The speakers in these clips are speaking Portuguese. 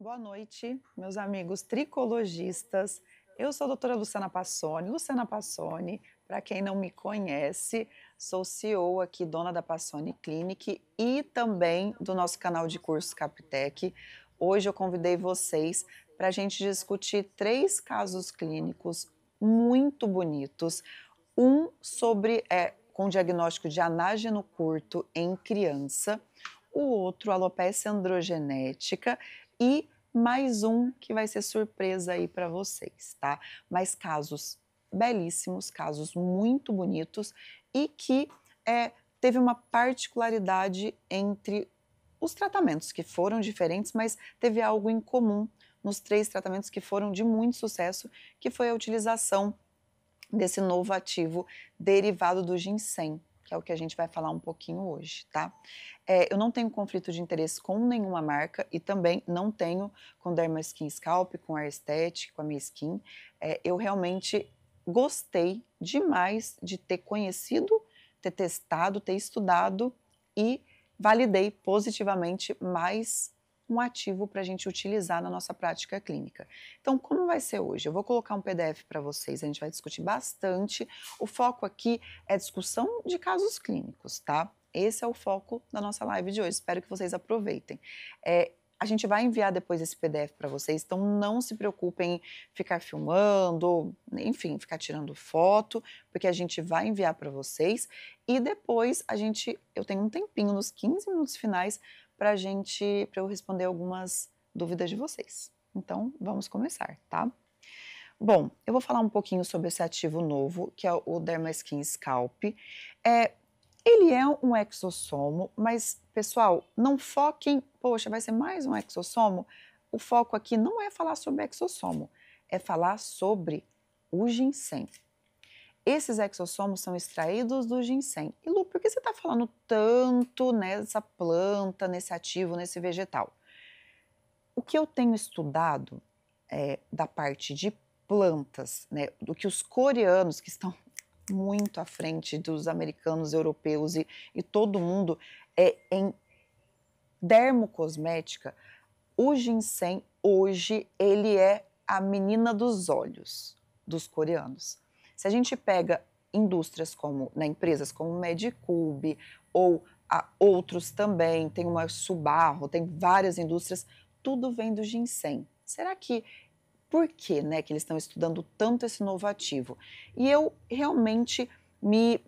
Boa noite, meus amigos tricologistas. Eu sou a doutora Luciana Passoni. Para quem não me conhece, sou CEO aqui, dona da Passoni Clinic e também do nosso canal de cursos Captec. Hoje eu convidei vocês para a gente discutir 3 casos clínicos muito bonitos. Um sobre com diagnóstico de anágeno curto em criança, o outro alopecia androgenética e mais um que vai ser surpresa aí para vocês, tá? Mas casos belíssimos, casos muito bonitos e que teve uma particularidade entre os tratamentos que foram diferentes, mas teve algo em comum nos 3 tratamentos que foram de muito sucesso, que foi a utilização desse novo ativo derivado do ginseng, que é o que a gente vai falar um pouquinho hoje, tá? Eu não tenho conflito de interesse com nenhuma marca e também não tenho com Derma Skin Scalp, com a Aesthetic, com a minha Skin. Eu realmente gostei demais de ter conhecido, ter testado, ter estudado e validei positivamente mais um ativo para a gente utilizar na nossa prática clínica. Então, como vai ser hoje? Eu vou colocar um PDF para vocês, a gente vai discutir bastante. O foco aqui é discussão de casos clínicos, tá? Esse é o foco da nossa live de hoje, espero que vocês aproveitem. A gente vai enviar depois esse PDF para vocês, então não se preocupem em ficar filmando, enfim, ficar tirando foto, porque a gente vai enviar para vocês e depois eu tenho um tempinho nos 15 minutos finais para eu responder algumas dúvidas de vocês. Então, vamos começar, tá? Bom, eu vou falar um pouquinho sobre esse ativo novo, que é o Dermaskin Scalp. Ele é um exossomo, mas, pessoal, não foquem, poxa, vai ser mais um exossomo? O foco aqui não é falar sobre exossomo, é falar sobre o ginseng. Esses exossomos são extraídos do ginseng. E Lu, por que você está falando tanto nessa planta, nesse ativo, nesse vegetal? O que eu tenho estudado da parte de plantas, né, do que os coreanos, que estão muito à frente dos americanos, europeus e todo mundo, em dermocosmética, o ginseng hoje ele é a menina dos olhos dos coreanos. Se a gente pega indústrias como, né, empresas como Medicube ou outros também, tem uma Subarro, tem várias indústrias, tudo vem do ginseng. Será que, por que, né, que eles estão estudando tanto esse novo ativo? E eu realmente me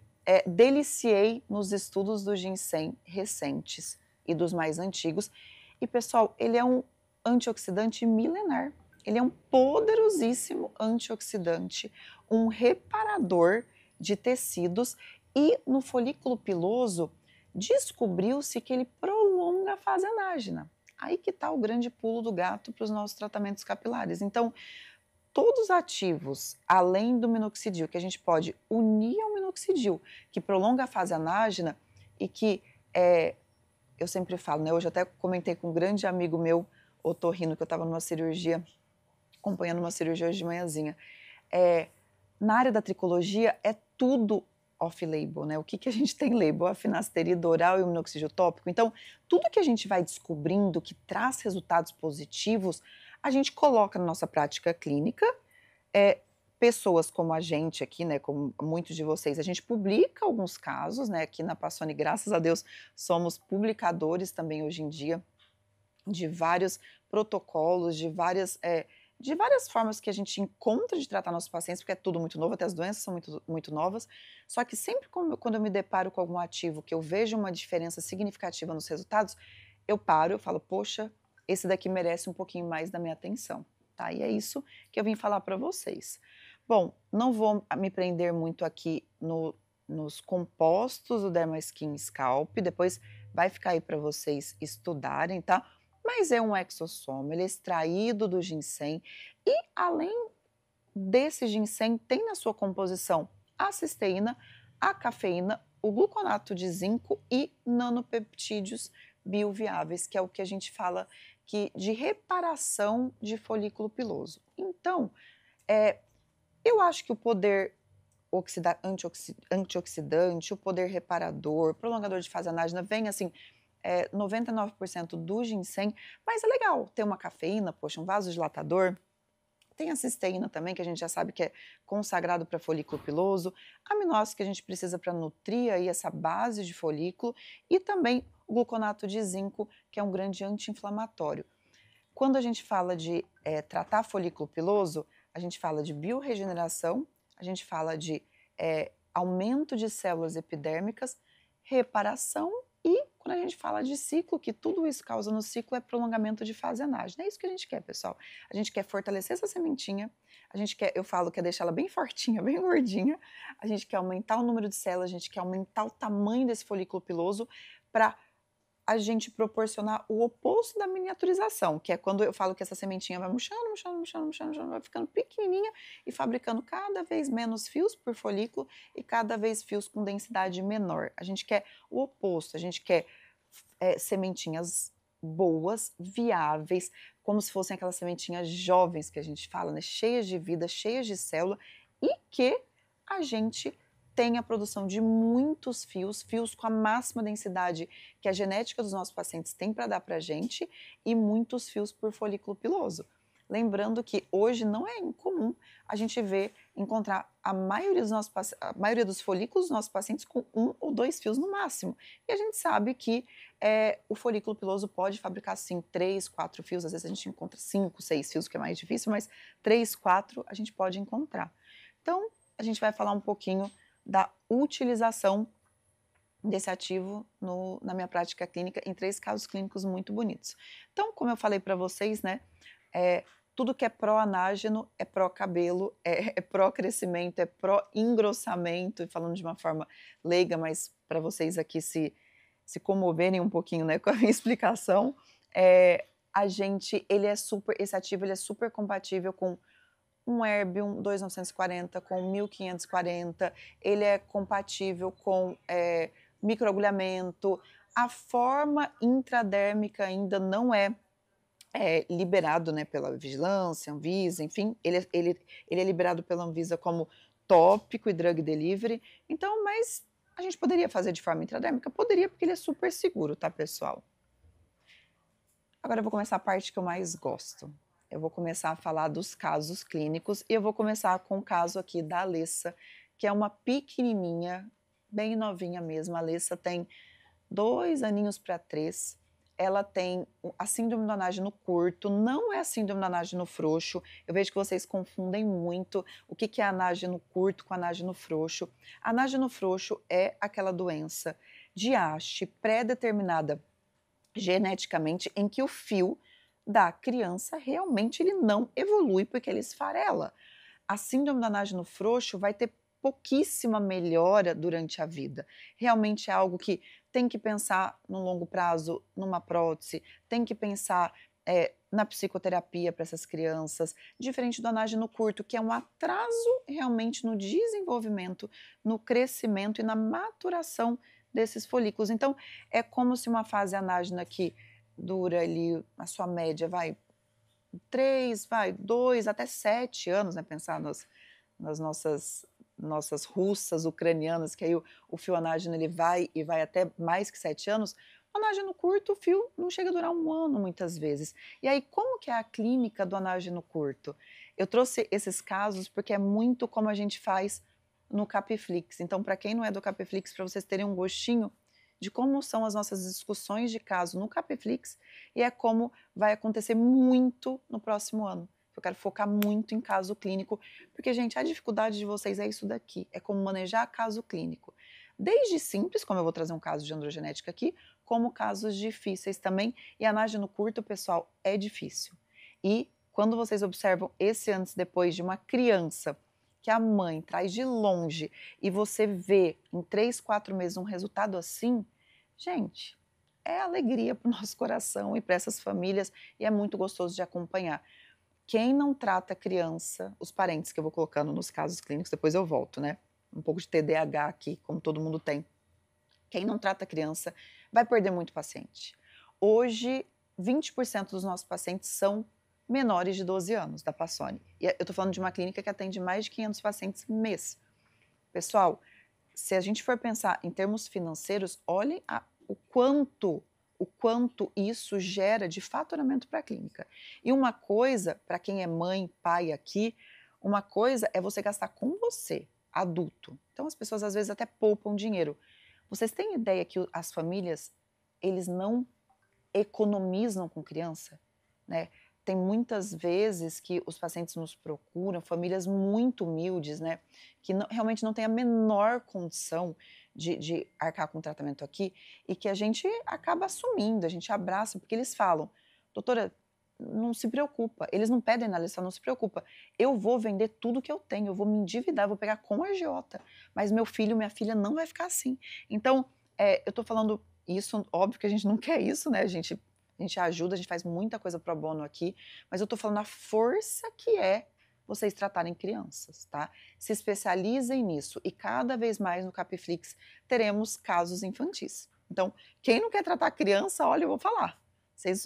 deliciei nos estudos do ginseng recentes e dos mais antigos. E pessoal, ele é um antioxidante milenar. Ele é um poderosíssimo antioxidante, um reparador de tecidos e no folículo piloso descobriu-se que ele prolonga a fase anágena. Aí que está o grande pulo do gato para os nossos tratamentos capilares. Então, todos os ativos, além do minoxidil, que a gente pode unir ao minoxidil, que prolonga a fase anágena e que, eu sempre falo, né, hoje até comentei com um grande amigo meu, otorrino, que eu estava numa cirurgia, acompanhando uma cirurgia hoje de manhãzinha. Na área da tricologia é tudo off-label, né? O que a gente tem label? A finasterida oral e o minoxidil tópico. Então, tudo que a gente vai descobrindo que traz resultados positivos, a gente coloca na nossa prática clínica. Pessoas como a gente aqui, né, como muitos de vocês, a gente publica alguns casos, né, aqui na Passoni, graças a Deus, somos publicadores também hoje em dia de vários protocolos, de várias formas que a gente encontra de tratar nossos pacientes, porque é tudo muito novo, até as doenças são muito, muito novas, só que sempre quando eu me deparo com algum ativo que eu vejo uma diferença significativa nos resultados, eu paro, eu falo, poxa, esse daqui merece um pouquinho mais da minha atenção, tá? E é isso que eu vim falar para vocês. Bom, não vou me prender muito aqui nos compostos do Dermaskin Scalp, depois vai ficar aí para vocês estudarem, tá? Mas é um exossomo, ele é extraído do ginseng e além desse ginseng tem na sua composição a cisteína, a cafeína, o gluconato de zinco e nanopeptídeos bioviáveis, que é o que a gente fala de reparação de folículo piloso. Então, eu acho que o poder antioxidante, o poder reparador, prolongador de fase anágena vem assim 99% do ginseng, mas é legal ter uma cafeína, poxa, um vasodilatador. Tem a cisteína também, que a gente já sabe que é consagrado para folículo piloso, aminoácidos que a gente precisa para nutrir aí essa base de folículo e também o gluconato de zinco, que é um grande anti-inflamatório. Quando a gente fala de tratar folículo piloso, a gente fala de biorregeneração, a gente fala de aumento de células epidérmicas, reparação e quando a gente fala de ciclo, que tudo isso causa no ciclo é prolongamento de fase anágena. É isso que a gente quer, pessoal. A gente quer fortalecer essa sementinha, a gente quer, eu falo que é deixar ela bem fortinha, bem gordinha, a gente quer aumentar o número de células, a gente quer aumentar o tamanho desse folículo piloso para a gente proporcionar o oposto da miniaturização, que é quando eu falo que essa sementinha vai murchando, murchando, murchando, murchando, murchando, vai ficando pequenininha e fabricando cada vez menos fios por folículo e cada vez fios com densidade menor. A gente quer o oposto, a gente quer sementinhas boas, viáveis, como se fossem aquelas sementinhas jovens que a gente fala, né? Cheias de vida, cheias de célula e que a gente tem a produção de muitos fios, fios com a máxima densidade que a genética dos nossos pacientes tem para dar para a gente e muitos fios por folículo piloso. Lembrando que hoje não é incomum a gente encontrar a maioria dos folículos dos nossos pacientes com 1 ou 2 fios no máximo. E a gente sabe que o folículo piloso pode fabricar, sim, 3, 4 fios, às vezes a gente encontra 5, 6 fios, que é mais difícil, mas 3, 4 a gente pode encontrar. Então, a gente vai falar um pouquinho da utilização desse ativo na minha prática clínica em 3 casos clínicos muito bonitos. Então, como eu falei para vocês, né, tudo que é pró-anágeno é pró-cabelo, é pró-crescimento, é pró-engrossamento, falando de uma forma leiga, mas para vocês aqui se comoverem um pouquinho, né, com a minha explicação, esse ativo ele é super compatível com um Erbium 2940, com 1540, ele é compatível com microagulhamento, a forma intradérmica ainda não é liberado, né, pela vigilância, Anvisa, enfim, ele é liberado pela Anvisa como tópico e drug delivery, então, mas a gente poderia fazer de forma intradérmica? Poderia, porque ele é super seguro, tá, pessoal? Agora eu vou começar a parte que eu mais gosto. Eu vou começar a falar dos casos clínicos e eu vou começar com o caso aqui da Alessa, que é uma pequenininha, bem novinha mesmo. A Alessa tem 2 aninhos para 3. Ela tem a síndrome do anágeno curto, não é a síndrome do anágeno frouxo. Eu vejo que vocês confundem muito o que é anágeno curto com anágeno frouxo. Anágeno frouxo é aquela doença de haste pré-determinada geneticamente em que o fio da criança realmente ele não evolui porque ele esfarela. A síndrome do anágeno frouxo vai ter pouquíssima melhora durante a vida. Realmente é algo que tem que pensar no longo prazo, numa prótese, tem que pensar na psicoterapia para essas crianças, diferente do anágeno curto, que é um atraso realmente no desenvolvimento, no crescimento e na maturação desses folículos. Então, é como se uma fase anágena que dura ali, a sua média, 3, 2, até 7 anos, né? Pensar nas nossas russas ucranianas, que aí o fio anágeno ele vai até mais que 7 anos. O anágeno curto, o fio não chega a durar 1 ano muitas vezes. E aí, como que é a clínica do anágeno curto? Eu trouxe esses casos porque é muito como a gente faz no Capiflix. Então, para quem não é do Capiflix, para vocês terem um gostinho de como são as nossas discussões de caso no Capiflix e é como vai acontecer muito no próximo ano. Eu quero focar muito em caso clínico, porque, gente, a dificuldade de vocês é isso daqui, é como manejar caso clínico. Desde simples, como eu vou trazer um caso de androgenética aqui, como casos difíceis também, e anágeno curto, pessoal, é difícil. E quando vocês observam esse antes e depois de uma criança que a mãe traz de longe e você vê em 3, 4 meses um resultado assim, gente, é alegria para o nosso coração e para essas famílias e é muito gostoso de acompanhar. Quem não trata a criança, os parentes que eu vou colocando nos casos clínicos, depois eu volto, né? Um pouco de TDAH aqui, como todo mundo tem. Quem não trata a criança vai perder muito paciente. Hoje, 20% dos nossos pacientes são menores de 12 anos, da Passoni. E eu estou falando de uma clínica que atende mais de 500 pacientes mês. Pessoal, se a gente for pensar em termos financeiros, olhem o o quanto isso gera de faturamento para a clínica. E uma coisa, para quem é mãe, pai aqui, uma coisa é você gastar com você, adulto. Então as pessoas às vezes até poupam dinheiro. Vocês têm ideia que as famílias, eles não economizam com criança, né? Tem muitas vezes que os pacientes nos procuram, famílias muito humildes, né? Que realmente não têm a menor condição de arcar com o tratamento aqui e que a gente acaba assumindo, a gente abraça, porque eles falam, doutora, não se preocupa, eles não pedem na lição, não se preocupa, eu vou vender tudo que eu tenho, eu vou me endividar, eu vou pegar com a agiota, mas meu filho, minha filha não vai ficar assim. Então, eu tô falando isso, óbvio que a gente não quer isso, né, a gente ajuda, a gente faz muita coisa pro bono aqui, mas eu tô falando a força que é vocês tratarem crianças, tá? Se especializem nisso e cada vez mais no Capiflix teremos casos infantis. Então, quem não quer tratar criança, olha, eu vou falar.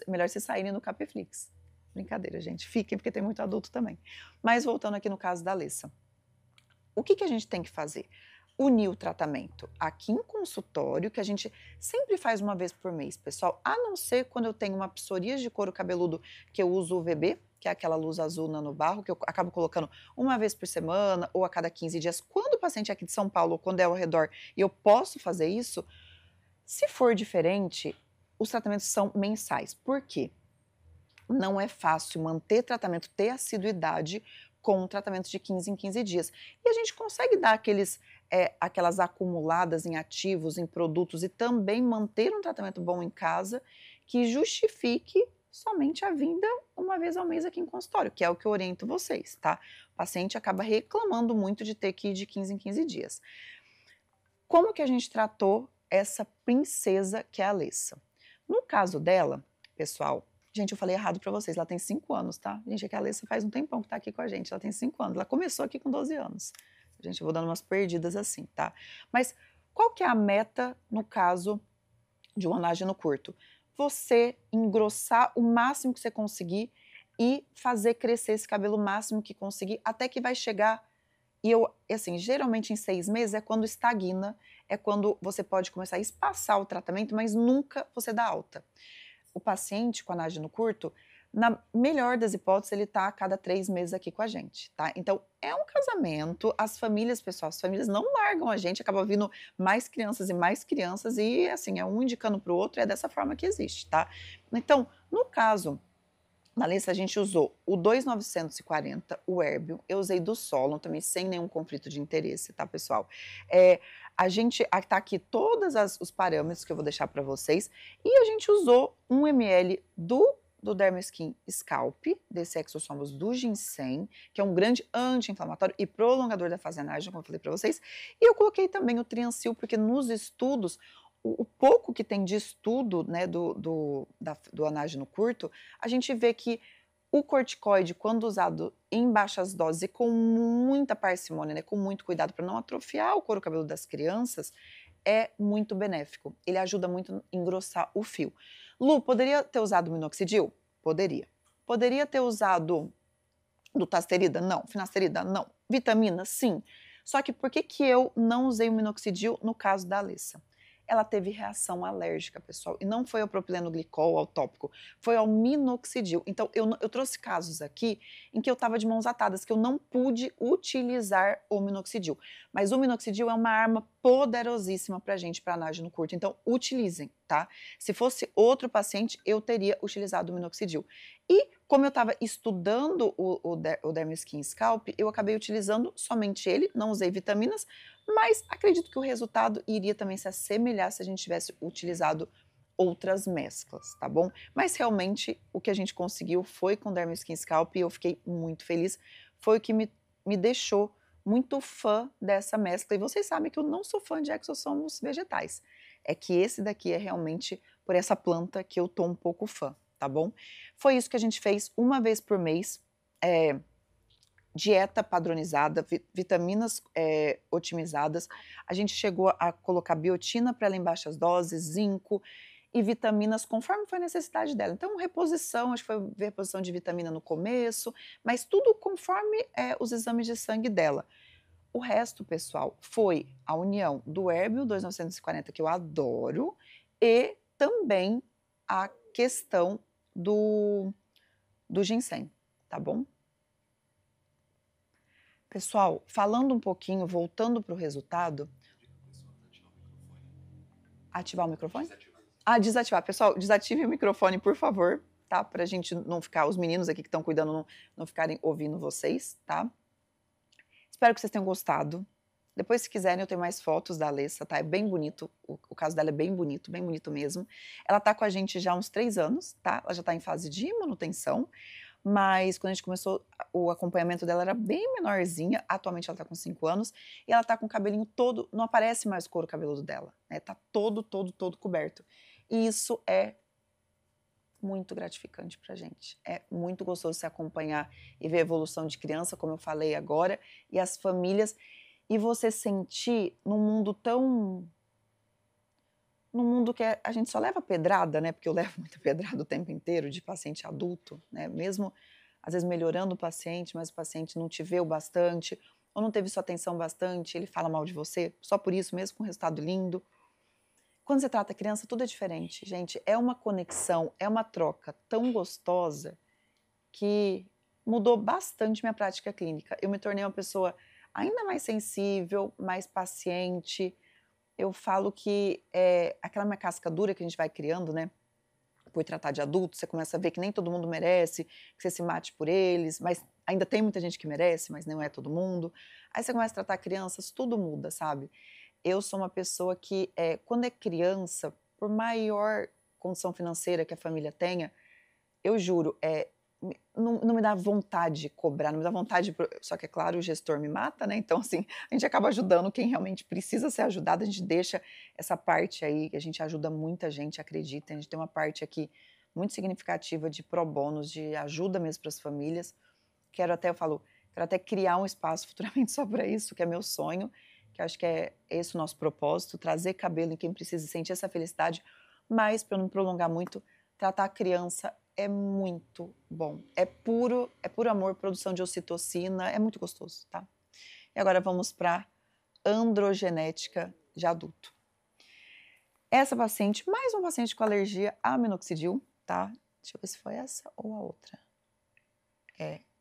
Melhor vocês saírem no Capiflix. Brincadeira, gente. Fiquem, porque tem muito adulto também. Mas voltando aqui no caso da Alessa. O que a gente tem que fazer? Unir o tratamento aqui em consultório, que a gente sempre faz uma vez por mês, pessoal, a não ser quando eu tenho uma psoríase de couro cabeludo, que eu uso o UVB, que é aquela luz azul nanobarro, que eu acabo colocando uma vez por semana ou a cada 15 dias. Quando o paciente é aqui de São Paulo, ou quando é ao redor, e eu posso fazer isso, se for diferente, os tratamentos são mensais. Por quê? Não é fácil manter tratamento, ter assiduidade com um tratamento de 15 em 15 dias. E a gente consegue dar aquelas acumuladas em ativos, em produtos e também manter um tratamento bom em casa que justifique somente a vinda uma vez ao mês aqui em consultório, que é o que eu oriento vocês, tá? O paciente acaba reclamando muito de ter que ir de 15 em 15 dias. Como que a gente tratou essa princesa que é a Alessa? No caso dela, pessoal, gente, eu falei errado para vocês, ela tem 5 anos, tá? Gente, é que a Alessa faz um tempão que tá aqui com a gente, ela tem 5 anos, ela começou aqui com 12 anos. Gente, eu vou dando umas perdidas assim, tá? Mas qual que é a meta no caso de um anágeno curto? Você engrossar o máximo que você conseguir e fazer crescer esse cabelo o máximo que conseguir, até que vai chegar. E assim, geralmente em 6 meses é quando estagna, é quando você pode começar a espaçar o tratamento, mas nunca você dá alta. O paciente com anágeno curto, na melhor das hipóteses, ele está a cada 3 meses aqui com a gente, tá? Então, é um casamento, as famílias, pessoal, as famílias não largam a gente, acaba vindo mais crianças e, assim, é um indicando para o outro, é dessa forma que existe, tá? Então, no caso na lista a gente usou o 2.940, o Herbio, eu usei do Solon também, sem nenhum conflito de interesse, tá, pessoal? A gente, tá aqui todos os parâmetros que eu vou deixar para vocês, e a gente usou 1 ml do Dermaskin Scalp, desse exossomos do ginseng, que é um grande anti-inflamatório e prolongador da fase anágena, como eu falei para vocês, e eu coloquei também o Triancil, porque nos estudos, o pouco que tem de estudo, né, do anágeno curto, a gente vê que o corticoide, quando usado em baixas doses e com muita parcimônia, né, com muito cuidado para não atrofiar o couro cabeludo das crianças, é muito benéfico. Ele ajuda muito a engrossar o fio. Lu, poderia ter usado minoxidil? Poderia. Poderia ter usado dutasterida? Não. Finasterida? Não. Vitamina? Sim. Só que por que eu não usei o minoxidil no caso da Alessa? Ela teve reação alérgica, pessoal, e não foi ao propileno glicol, ao tópico, foi ao minoxidil. Então, eu trouxe casos aqui em que eu estava de mãos atadas, que eu não pude utilizar o minoxidil. Mas o minoxidil é uma arma poderosíssima para a gente, para anágeno curto, então utilizem, tá? Se fosse outro paciente, eu teria utilizado o minoxidil. E como eu estava estudando o Dermaskin Scalp, eu acabei utilizando somente ele, não usei vitaminas, mas acredito que o resultado iria também se assemelhar se a gente tivesse utilizado outras mesclas, tá bom? Mas realmente o que a gente conseguiu foi com o Dermaskin Scalp e eu fiquei muito feliz, foi o que me deixou muito fã dessa mescla, e vocês sabem que eu não sou fã de exossomos vegetais, é que esse daqui é realmente por essa planta que eu tô um pouco fã, tá bom? Foi isso que a gente fez uma vez por mês, dieta padronizada, vitaminas otimizadas, a gente chegou a colocar biotina para ela em baixas doses, zinco e vitaminas conforme foi a necessidade dela. Então, reposição, acho que foi reposição de vitamina no começo, mas tudo conforme os exames de sangue dela. O resto, pessoal, foi a união do Herbio 2940, que eu adoro, e também a questão do ginseng, tá bom? Pessoal, falando um pouquinho, voltando para o resultado. Ativar o microfone? Desativar. Pessoal, desative o microfone, por favor, tá? Pra gente não ficar, os meninos aqui que estão cuidando não ficarem ouvindo vocês, tá? Espero que vocês tenham gostado. Depois, se quiserem, eu tenho mais fotos da Alessa, tá? É bem bonito, o caso dela é bem bonito mesmo. Ela tá com a gente já há uns 3 anos, tá? Ela já tá em fase de manutenção, mas quando a gente começou, o acompanhamento dela era bem menorzinha, atualmente ela tá com 5 anos, e ela tá com o cabelinho todo, não aparece mais o couro cabeludo dela, né? Tá todo coberto. E isso é muito gratificante pra gente. É muito gostoso se acompanhar e ver a evolução de criança, como eu falei agora, e as famílias, e você sentir num mundo que a gente só leva pedrada, né, porque eu levo muita pedrada o tempo inteiro de paciente adulto, né, mesmo às vezes melhorando o paciente, mas o paciente não te vê o bastante, ou não teve sua atenção bastante, ele fala mal de você, só por isso mesmo, com um resultado lindo. Quando você trata a criança, tudo é diferente, gente, é uma conexão, é uma troca tão gostosa que mudou bastante minha prática clínica. Eu me tornei uma pessoa ainda mais sensível, mais paciente. Eu falo que aquela minha casca dura que a gente vai criando, né, por tratar de adultos, você começa a ver que nem todo mundo merece, que você se mate por eles, mas ainda tem muita gente que merece, mas não é todo mundo. Aí você começa a tratar crianças, tudo muda, sabe? Eu sou uma pessoa que, quando é criança, por maior condição financeira que a família tenha, eu juro, não me dá vontade de cobrar, não me dá vontade de só que é claro, o gestor me mata, né, então assim, a gente acaba ajudando quem realmente precisa ser ajudado, a gente deixa essa parte aí, a gente ajuda muita gente, acredita, a gente tem uma parte aqui muito significativa de pro bonos, de ajuda mesmo para as famílias. Quero até criar um espaço futuramente só para isso, que é meu sonho, que acho que é esse o nosso propósito, trazer cabelo em quem precisa sentir essa felicidade, mas para não prolongar muito, tratar a criança é muito bom. É puro amor, produção de ocitocina, é muito gostoso, tá? E agora vamos para androgenética de adulto. Essa paciente, mais uma paciente com alergia a minoxidil, tá? Deixa eu ver se foi essa ou a outra.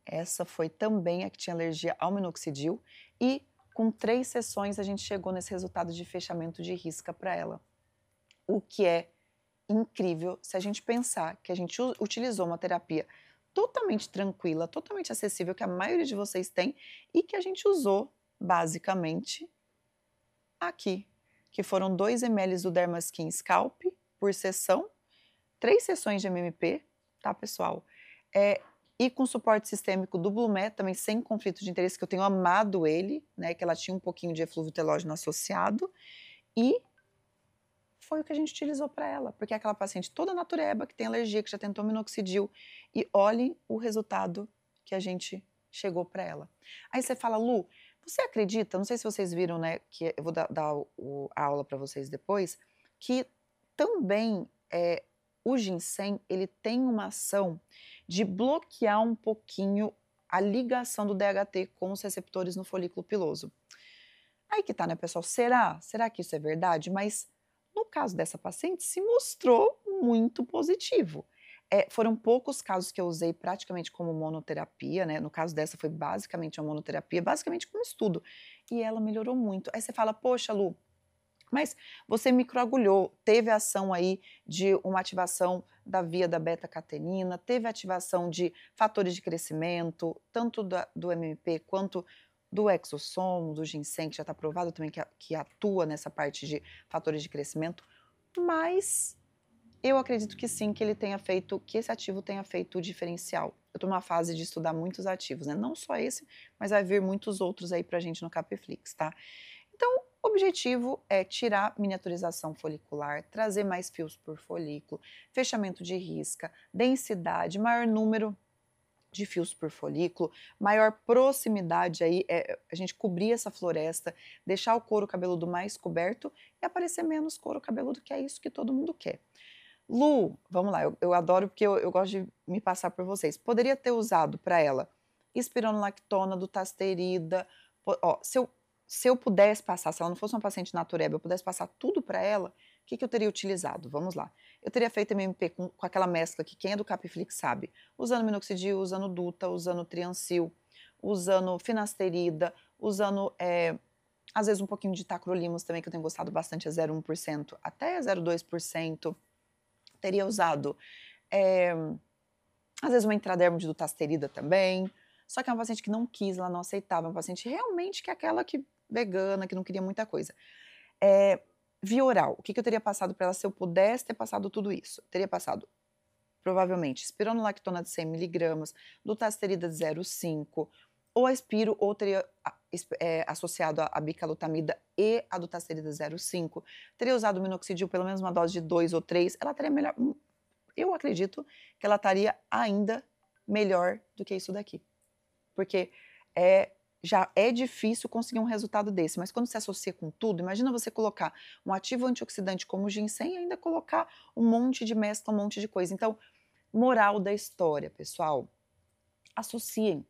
Essa foi também a que tinha alergia ao minoxidil e com 3 sessões a gente chegou nesse resultado de fechamento de risca para ela. O que é incrível se a gente pensar que a gente utilizou uma terapia totalmente tranquila, totalmente acessível, que a maioria de vocês tem, e que a gente usou, basicamente, aqui, que foram 2 ml do Dermaskin Scalp por sessão, 3 sessões de MMP, tá, pessoal? E com suporte sistêmico do Blumet, também sem conflito de interesse, que eu tenho amado ele, né, que ela tinha um pouquinho de eflúvio telógeno associado, e foi o que a gente utilizou para ela, porque é aquela paciente toda natureba, que tem alergia, que já tentou minoxidil, e olhem o resultado que a gente chegou para ela. Aí você fala, Lu, você acredita, não sei se vocês viram, né, que eu vou dar a aula para vocês depois, que também o ginseng, ele tem uma ação de bloquear um pouquinho a ligação do DHT com os receptores no folículo piloso. Aí que tá, né, pessoal? Será que isso é verdade? Mas no caso dessa paciente, se mostrou muito positivo. Foram poucos casos que eu usei praticamente como monoterapia, né? No caso dessa foi basicamente uma monoterapia, basicamente como estudo. E ela melhorou muito. Aí você fala, poxa, Lu, mas você microagulhou, teve ação aí de uma ativação da via da beta-catenina, teve ativação de fatores de crescimento, tanto do MMP quanto do exossomo, do ginseng, que já está provado também que atua nessa parte de fatores de crescimento, mas eu acredito que sim, que esse ativo tenha feito o diferencial. Eu estou numa fase de estudar muitos ativos, né? Não só esse, mas vai vir muitos outros aí pra gente no Capeflix, tá? Então, o objetivo é tirar miniaturização folicular, trazer mais fios por folículo, fechamento de risca, densidade, maior número de fios por folículo, maior proximidade aí, a gente cobrir essa floresta, deixar o couro cabeludo mais coberto e aparecer menos couro cabeludo, que é isso que todo mundo quer. Lu, vamos lá, eu adoro porque eu gosto de me passar por vocês. Poderia ter usado para ela espironolactona, dutasterida, ó, se eu pudesse passar, se ela não fosse uma paciente natureba, eu pudesse passar tudo para ela, que eu teria utilizado? Vamos lá. Eu teria feito MMP com aquela mescla que quem é do Capiflix sabe, usando minoxidil, usando Duta, usando Triancil, usando finasterida, usando, às vezes um pouquinho de tacrolimus também, que eu tenho gostado bastante, é 0,1% até 0,2%. Teria usado, às vezes uma intradermo de dutasterida também, só que é uma paciente que não quis, ela não aceitava, uma paciente realmente que é aquela que vegana, que não queria muita coisa. Via oral, o que eu teria passado para ela se eu pudesse ter passado tudo isso? Teria passado, provavelmente, espironolactona de 100 miligramas, dutasterida de 0,5, ou a espiro, ou teria associado a bicalutamida e a dutasterida 0,5, teria usado o minoxidil pelo menos uma dose de 2 ou 3, ela teria melhor, eu acredito que ela estaria ainda melhor do que isso daqui, porque já é difícil conseguir um resultado desse, mas quando se associa com tudo, imagina você colocar um ativo antioxidante como o ginseng e ainda colocar um monte de mescla, um monte de coisa. Então, moral da história, pessoal, associem.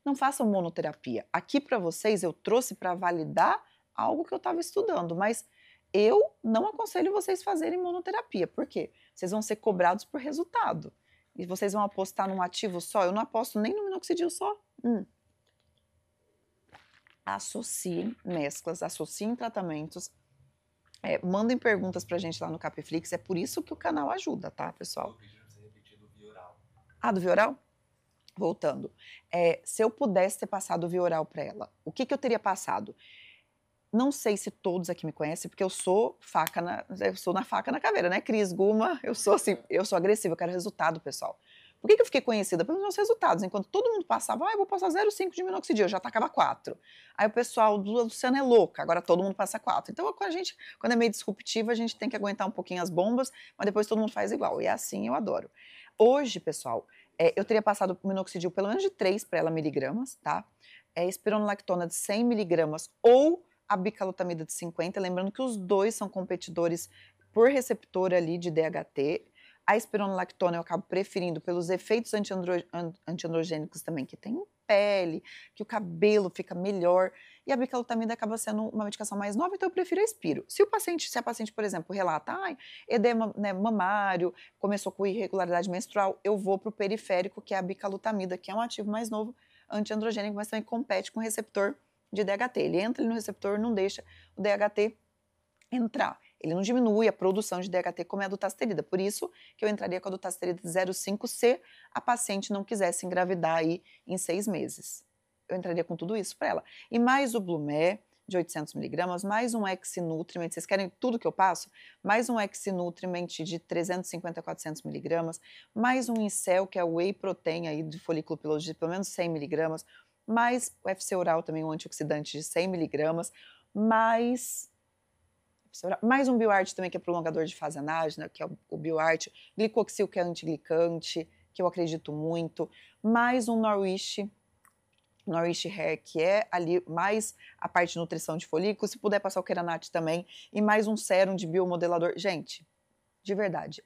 Não façam monoterapia. Aqui para vocês eu trouxe para validar algo que eu estava estudando, mas eu não aconselho vocês fazerem monoterapia. Por quê? Vocês vão ser cobrados por resultado. E vocês vão apostar num ativo só. Eu não aposto nem no minoxidil só. Associem mesclas, associem tratamentos. Mandem perguntas pra gente lá no Capiflix. É por isso que o canal ajuda, tá, pessoal? Eu pedi pra você repetir do Vioral. Ah, do Vioral? Voltando. Se eu pudesse ter passado o Vioral para ela, o que eu teria passado? Não sei se todos aqui me conhecem, porque eu sou na faca na caveira, né, Cris Guma? Eu sou assim, eu sou agressiva, eu quero resultado, pessoal. Por que eu fiquei conhecida? Pelos meus resultados. Enquanto todo mundo passava, eu vou passar 0,5 de minoxidil, eu já tacava 4. Aí o pessoal do Luciano é louca, agora todo mundo passa 4. Então, quando é meio disruptiva, a gente tem que aguentar um pouquinho as bombas, mas depois todo mundo faz igual. E é assim, eu adoro. Hoje, pessoal, eu teria passado o minoxidil pelo menos de 3 para ela miligramas, tá? Espironolactona de 100 miligramas ou a bicalutamida de 50, lembrando que os dois são competidores por receptor ali de DHT. A espironolactona eu acabo preferindo pelos efeitos antiandrogênicos também que tem em pele, que o cabelo fica melhor, e a bicalutamida acaba sendo uma medicação mais nova, então eu prefiro a espiro. Se a paciente, por exemplo, relata, edema, né, mamário, começou com irregularidade menstrual, eu vou para o periférico, que é a bicalutamida, que é um ativo mais novo, antiandrogênico, mas também compete com o receptor de DHT. Ele entra ali no receptor, não deixa o DHT entrar. Ele não diminui a produção de DHT como é a dutasterida. Por isso que eu entraria com a dutasterida de 0,5 se a paciente não quisesse engravidar aí em 6 meses. Eu entraria com tudo isso para ela. E mais o Blumé de 800 miligramas, mais um Exinutriment, vocês querem tudo que eu passo? Mais um Exinutriment de 350 a 400 miligramas, mais um Incel, que é o Whey Protein aí de folículo piloso de pelo menos 100 miligramas, mais o FC Oral também, um antioxidante de 100 miligramas, mais um BioArt também, que é prolongador de fase anágena, que é o BioArt, Glicoxil, que é antiglicante, que eu acredito muito, mais um Nourish Hair, que é ali mais a parte de nutrição de folículos, se puder passar o Keranat também, e mais um sérum de biomodelador. Gente, de verdade,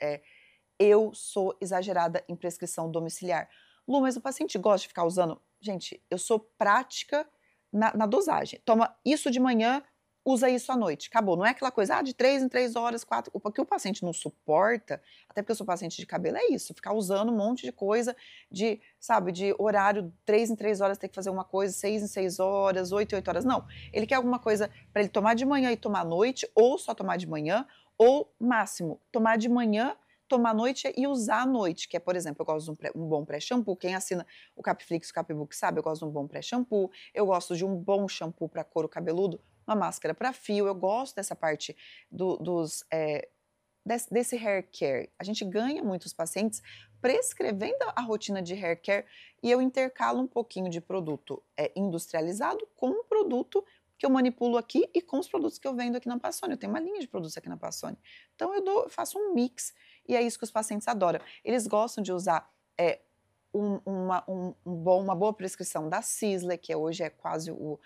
eu sou exagerada em prescrição domiciliar. Lu, mas o paciente gosta de ficar usando? Gente, eu sou prática na dosagem. Toma isso de manhã, usa isso à noite. Acabou. Não é aquela coisa, de 3 em 3 horas, 4. O que o paciente não suporta, até porque eu sou paciente de cabelo, é isso. Ficar usando um monte de coisa de horário, 3 em 3 horas ter que fazer uma coisa, 6 em 6 horas, 8 em 8 horas. Não. Ele quer alguma coisa para ele tomar de manhã e tomar à noite, ou só tomar de manhã, ou máximo, tomar de manhã, tomar à noite e usar à noite, que é, por exemplo, eu gosto de um bom pré-shampoo, quem assina o Capflix, o Capbook sabe, eu gosto de um bom pré-shampoo, eu gosto de um bom shampoo para couro cabeludo, uma máscara para fio, eu gosto dessa parte desse hair care. A gente ganha muitos pacientes prescrevendo a rotina de hair care e eu intercalo um pouquinho de produto industrializado com um produto que eu manipulo aqui e com os produtos que eu vendo aqui na Passoni. Eu tenho uma linha de produtos aqui na Passoni. Então eu faço um mix e é isso que os pacientes adoram. Eles gostam de usar uma boa prescrição da Sisley, que hoje é quase o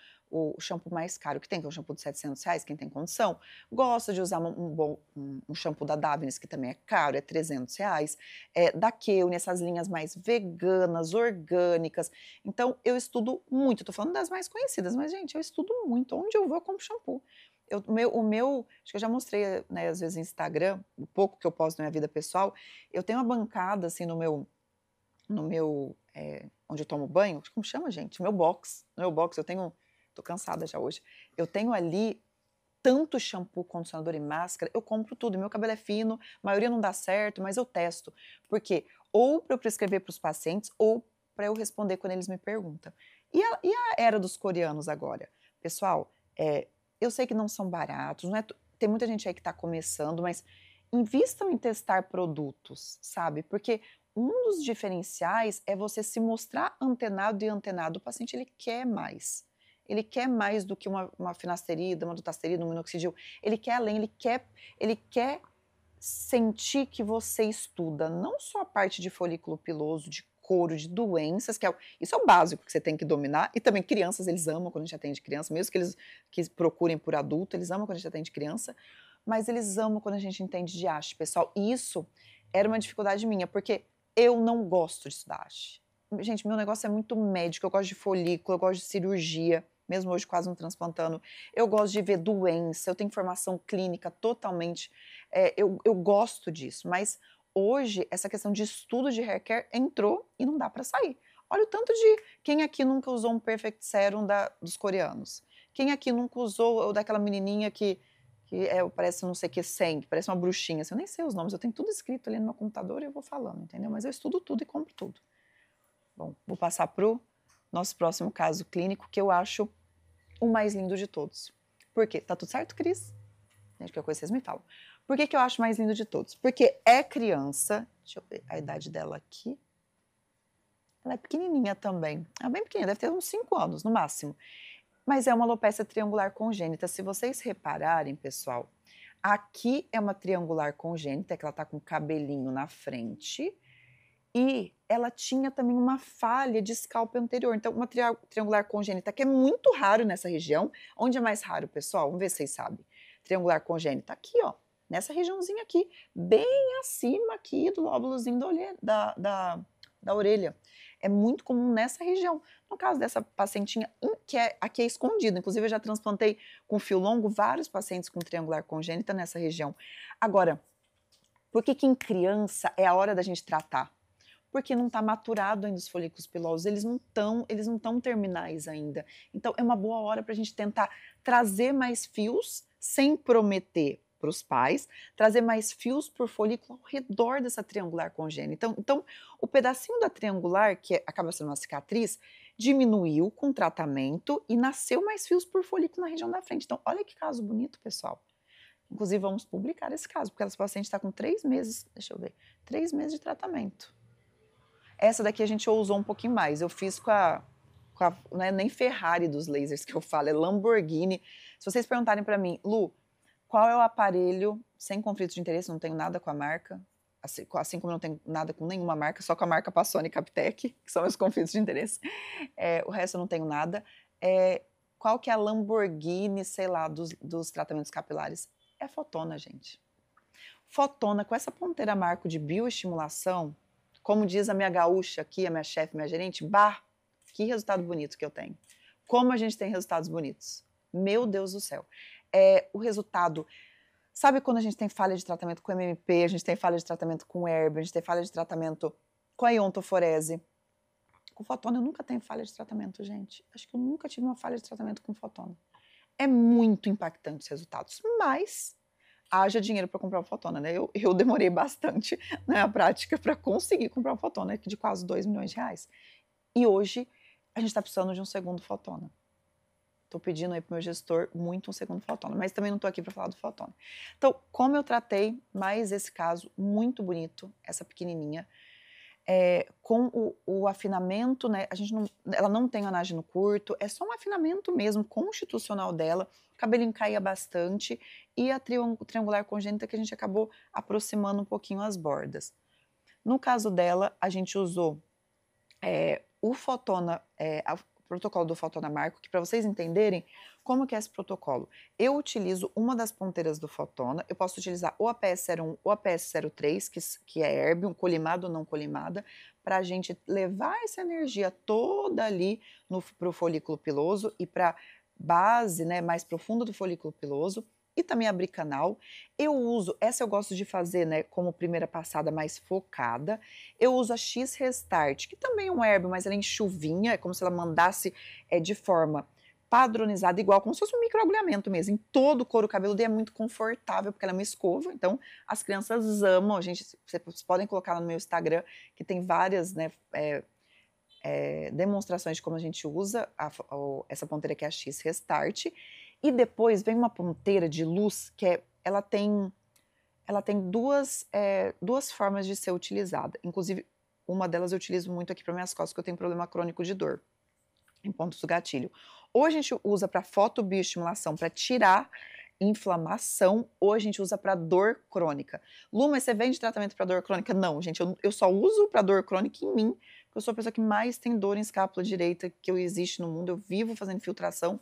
shampoo mais caro que tem, que é um shampoo de R$700, quem tem condição. Gosta de usar um shampoo da Davines, que também é caro, é R$300. Da Keune, essas linhas mais veganas, orgânicas. Então, eu estudo muito. Estou falando das mais conhecidas, mas, gente, eu estudo muito. Onde eu vou, eu compro shampoo. Acho que eu já mostrei, né, às vezes no Instagram, o pouco que eu posto na minha vida pessoal, eu tenho uma bancada, assim, onde eu tomo banho, como chama, gente? No meu box eu tenho, tô cansada já hoje, eu tenho ali tanto shampoo, condicionador e máscara, eu compro tudo, meu cabelo é fino, a maioria não dá certo, mas eu testo, porque ou para eu prescrever para os pacientes ou para eu responder quando eles me perguntam. E a era dos coreanos agora? Pessoal, eu sei que não são baratos, não é tem muita gente aí que está começando, mas invistam em testar produtos, sabe, porque um dos diferenciais é você se mostrar antenado e antenado, o paciente ele quer mais. Ele quer mais do que uma finasterida, uma dutasterida, um minoxidil, ele quer além, ele quer sentir que você estuda não só a parte de folículo piloso, de couro, de doenças, isso é o básico que você tem que dominar, e também crianças, eles amam quando a gente atende criança, mesmo que eles que procurem por adulto, eles amam quando a gente atende criança, mas eles amam quando a gente entende de haste, pessoal, e isso era uma dificuldade minha, porque eu não gosto de estudar haste. Gente, meu negócio é muito médico, eu gosto de folículo, eu gosto de cirurgia, mesmo hoje quase não transplantando, eu gosto de ver doença, eu tenho formação clínica totalmente, eu gosto disso, mas hoje essa questão de estudo de hair care entrou e não dá para sair. Olha o tanto de quem aqui nunca usou um Perfect Serum dos coreanos? Quem aqui nunca usou o daquela menininha que parece não sei o que 100, que parece uma bruxinha, assim, eu nem sei os nomes, eu tenho tudo escrito ali no meu computador e eu vou falando, entendeu? Mas eu estudo tudo e compro tudo. Bom, vou passar pro nosso próximo caso clínico, que eu acho o mais lindo de todos. Por quê? Tá tudo certo, Cris? Gente, qualquer coisa vocês me falam. Por que eu acho mais lindo de todos? Porque é criança, deixa eu ver a idade dela aqui. Ela é pequenininha também, ela é bem pequenininha, deve ter uns 5 anos no máximo. Mas é uma alopecia triangular congênita. Se vocês repararem, pessoal, aqui é uma triangular congênita, que ela tá com o cabelinho na frente, e ela tinha também uma falha de scalp anterior. Então, uma triangular congênita, que é muito raro nessa região. Onde é mais raro, pessoal? Vamos ver se vocês sabem. Triangular congênita, aqui, ó, nessa regiãozinha aqui, bem acima aqui do lóbulozinho da orelha. É muito comum nessa região. No caso dessa pacientinha, aqui é escondido, inclusive eu já transplantei com fio longo vários pacientes com triangular congênita nessa região. Agora, por que em criança é a hora da gente tratar? Porque não está maturado ainda os folículos pilosos, eles não estão terminais ainda. Então é uma boa hora para a gente tentar trazer mais fios, sem prometer para os pais, trazer mais fios por folículo ao redor dessa triangular congênita. Então o pedacinho da triangular, que acaba sendo uma cicatriz, diminuiu com tratamento e nasceu mais fios por folículo na região da frente. Então olha que caso bonito, pessoal. Inclusive vamos publicar esse caso, porque essa paciente está com 3 meses, deixa eu ver, 3 meses de tratamento. Essa daqui a gente ousou um pouquinho mais. Eu fiz não é nem Ferrari dos lasers que eu falo, é Lamborghini. Se vocês perguntarem para mim, Lu, qual é o aparelho sem conflito de interesse? Não tenho nada com a marca, assim como eu não tenho nada com nenhuma marca, só com a marca Passoni e Captec, que são meus conflitos de interesse. O resto eu não tenho nada. Qual que é a Lamborghini, sei lá, dos tratamentos capilares? É Fotona, gente. Fotona, com essa ponteira marco de bioestimulação, como diz a minha gaúcha aqui, a minha chefe, minha gerente, bah, que resultado bonito que eu tenho. Como a gente tem resultados bonitos. Meu Deus do céu. O resultado... Sabe quando a gente tem falha de tratamento com MMP, a gente tem falha de tratamento com herb, a gente tem falha de tratamento com a iontoforese? Com fotona eu nunca tenho falha de tratamento, gente. Acho que eu nunca tive uma falha de tratamento com fotona. É muito impactante os resultados, mas... haja dinheiro para comprar uma fotona, né? Eu demorei bastante na prática para conseguir comprar uma fotona de quase 2 milhões de reais. E hoje a gente está precisando de um segundo fotona. Estou pedindo aí para o meu gestor muito um segundo fotona, mas também não estou aqui para falar do fotona. Então, como eu tratei mais esse caso muito bonito, essa pequenininha, com o afinamento, né? Ela não tem anágeno curto, é só um afinamento mesmo constitucional dela. O cabelinho caía bastante e a triangular congênita que a gente acabou aproximando um pouquinho as bordas. No caso dela, a gente usou o Fotona, o protocolo do Fotona Marco, que para vocês entenderem como que é esse protocolo, eu utilizo uma das ponteiras do Fotona, eu posso utilizar o APS-01 ou APS-03, que é herb, um colimado ou não colimada, para a gente levar essa energia toda ali para o folículo piloso e para base, né, mais profunda do folículo piloso e também abrir canal. Eu uso, essa eu gosto de fazer, né, como primeira passada mais focada. Eu uso a X-Restart, que também é um herb, mas ela é em chuvinha, é como se ela mandasse de forma padronizada, igual como se fosse um microagulhamento mesmo, em todo o couro cabeludo, e é muito confortável, porque ela é uma escova, então as crianças amam, vocês podem colocar lá no meu Instagram, que tem várias, né, demonstrações de como a gente usa essa ponteira que é a X-Restart, e depois vem uma ponteira de luz que ela tem duas formas de ser utilizada, inclusive uma delas eu utilizo muito aqui para minhas costas, porque eu tenho problema crônico de dor, em pontos do gatilho. Ou a gente usa para fotobioestimulação, para tirar inflamação, ou a gente usa para dor crônica. Lu, mas você vende tratamento para dor crônica? Não, gente, eu só uso para dor crônica em mim, porque eu sou a pessoa que mais tem dor em escápula direita que existe no mundo, eu vivo fazendo infiltração,